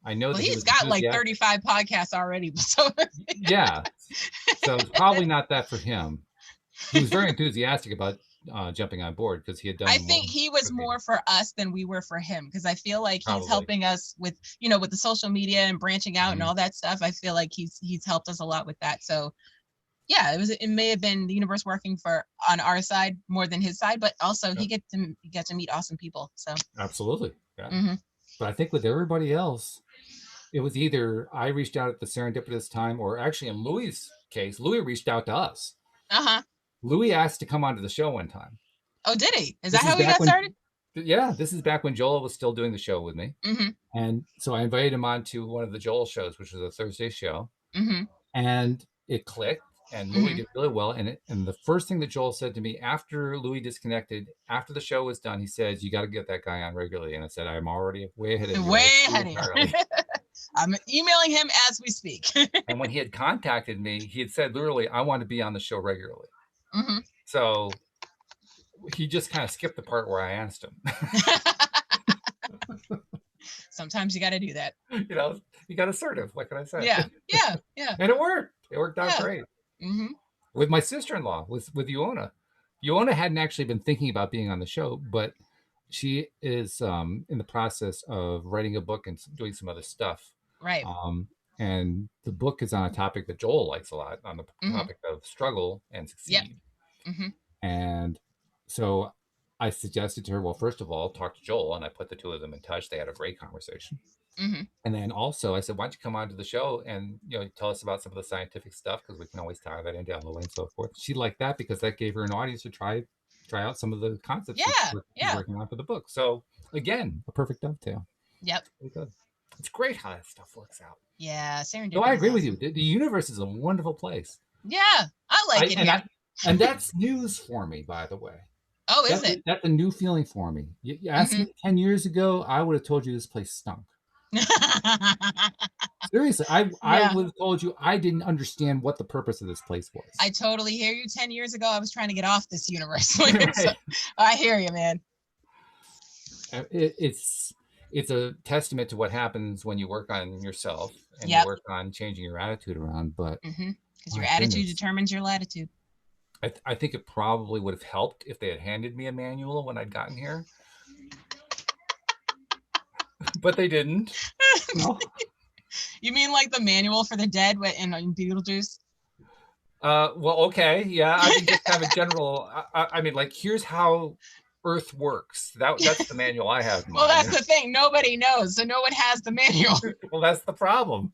I know that he's got 35 podcasts already. So yeah. So it's probably not that for him. He was very enthusiastic about jumping on board because he had done. I think he was more for us than we were for him because I feel like he's helping us with with the social media and branching out and all that stuff. I feel like he's helped us a lot with that. So yeah, it may have been the universe working on our side more than his side, but also he get to meet awesome people. So absolutely, yeah. But I think with everybody else, it was either I reached out at the serendipitous time, or actually in Louis' case, Louis reached out to us. Uh-huh. Louis asked to come onto the show one time. Oh, did he? Is that This is how he back got when, started? yeah, this is back when Joel was still doing the show with me. Mm-hmm. And so I invited him on to one of the Joel shows, which was a Thursday show. Mm-hmm. And it clicked, and Louis Mm-hmm. did really well. And the first thing that Joel said to me after Louis disconnected, after the show was done, he says, "You got to get that guy on regularly." And I said, "I'm already way ahead of you. Way ahead of you. I'm emailing him as we speak. And when he had contacted me, he had said literally, "I want to be on the show regularly." Mm-hmm. So he just kind of skipped the part where I asked him. Sometimes you got to do that. You know, you got assertive. What can I say? Yeah. Yeah. Yeah. And it worked. It worked out great. Mm-hmm. With my sister-in-law, with Iona. Iona hadn't actually been thinking about being on the show, but she is in the process of writing a book and doing some other stuff. Right. And the book is on a topic that Joel likes a lot, on the topic of struggle and succeed. Yep. Mm-hmm. And so I suggested to her, well, first of all, talk to Joel, and I put the two of them in touch. They had a great conversation. Mm-hmm. And then also I said, why don't you come on to the show and, you know, tell us about some of the scientific stuff, because we can always tie that into LOA and so forth. She liked that because that gave her an audience to try out some of the concepts she's working on for the book. So again, a perfect dovetail. Yep. Very good. It's great how that stuff works out. Yeah, serendipity. So I agree with you. The universe is a wonderful place. Yeah, I like it here. And that's news for me, by the way. Oh, is it? That's a new feeling for me. You asked me 10 years ago, I would have told you this place stunk. Seriously, I would have told you I didn't understand what the purpose of this place was. I totally hear you. 10 years ago, I was trying to get off this universe. Right. So, I hear you, man. It's a testament to what happens when you work on yourself and you work on changing your attitude around. But because your attitude determines your latitude. I think it probably would have helped if they had handed me a manual when I'd gotten here. But they didn't. No. You mean like the manual for the dead in Beetlejuice? Well, okay, yeah. I mean, just kind of a general. I mean, like, here's how Earth works. That's the manual I have. Well, that's the thing. Nobody knows, so no one has the manual. Well, that's the problem.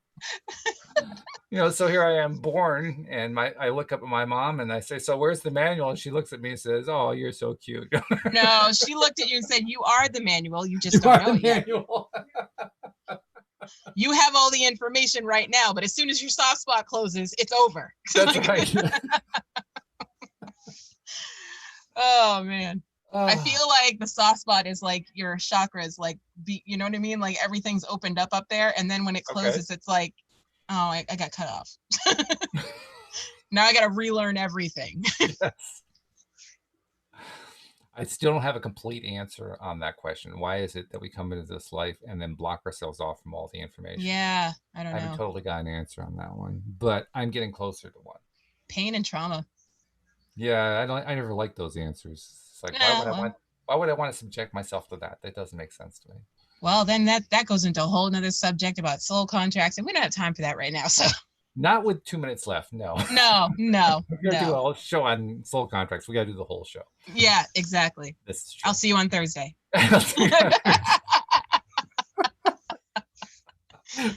You know, so here I am born, and I look up at my mom and I say, "So where's the manual?" And she looks at me and says, "Oh, you're so cute." No, she looked at you and said, "You are the manual. You just don't know it yet. You have all the information right now, but as soon as your soft spot closes, it's over." That's right. Oh man. I feel like the soft spot is like your chakras, like, you know what I mean? Like everything's opened up there, and then when it closes, it's like, oh, I got cut off. Now I got to relearn everything. Yes. I still don't have a complete answer on that question. Why is it that we come into this life and then block ourselves off from all the information? Yeah, I don't know. I haven't totally got an answer on that one, but I'm getting closer to one. Pain and trauma. Yeah, I never liked those answers. It's like, why would I want to subject myself to that? That doesn't make sense to me. Well, then that goes into a whole nother subject about soul contracts, and we don't have time for that right now. So not with 2 minutes left. No. No. We got to do a whole show on soul contracts. We got to do the whole show. Yeah, exactly. This is true. I'll see you on Thursday.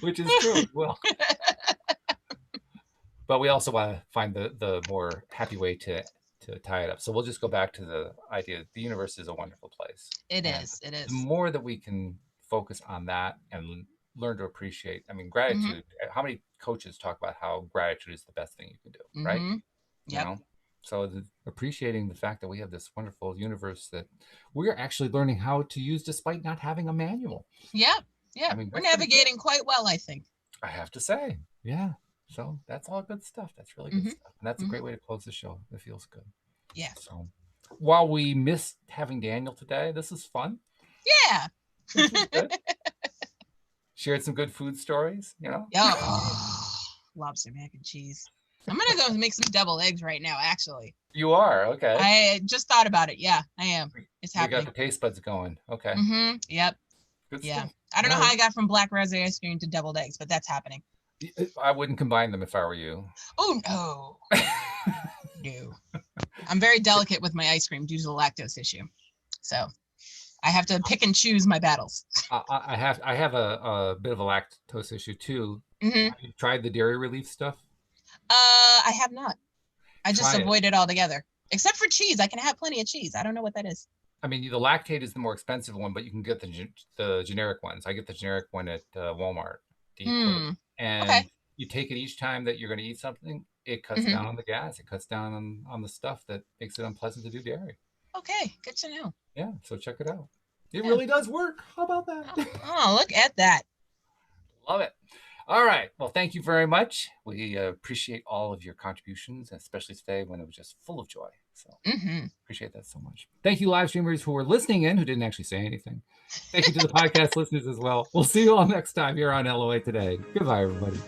Which is true as well. But we also want to find the more happy way to tie it up. So we'll just go back to the idea the universe is a wonderful place. It is. The more that we can focus on that and learn to appreciate. I mean, gratitude. How many coaches talk about how gratitude is the best thing you can do, right? Yep. You know? So appreciating the fact that we have this wonderful universe that we're actually learning how to use despite not having a manual. Yeah. Yeah. I mean, we're navigating quite well, I think. I have to say. Yeah. So that's all good stuff. That's really good stuff. And that's a great way to close the show. It feels good. Yeah. So while we missed having Daniel today, this is fun. Yeah. This is good. Shared some good food stories, you know? Yeah. Lobster mac and cheese. I'm going to go make some deviled eggs right now, actually. You are? Okay. I just thought about it. Yeah, I am. It's happening. You got the taste buds going. Okay. Yep. Good yeah. stuff. I don't know how I got from black raspberry ice cream to deviled eggs, but that's happening. I wouldn't combine them if I were you. Oh, no. No. I'm very delicate with my ice cream due to the lactose issue. So I have to pick and choose my battles. I have a bit of a lactose issue too. Hmm. Have you tried the dairy relief stuff? I have not. I just Try it. avoid it altogether. Except for cheese. I can have plenty of cheese. I don't know what that is. I mean, the lactate is the more expensive one, but you can get the generic ones. I get the generic one at Walmart, Decoy, Hmm. Okay. and you take it each time that you're going to eat something. It cuts Hmm. down on the gas. It cuts down on the stuff that makes it unpleasant to do dairy. Okay. Good to know. Yeah, so check it out. It Yeah. really does work. How about Oh, that? oh, look at that. Love it. All right. Well, thank you very much. We appreciate all of your contributions, especially today when it was just full of joy. So Hmm. appreciate that so much. Thank you, live streamers who were listening in, who didn't actually say anything. Thank you to the podcast listeners as well. We'll see you all next time here on LOA Today. Goodbye, everybody.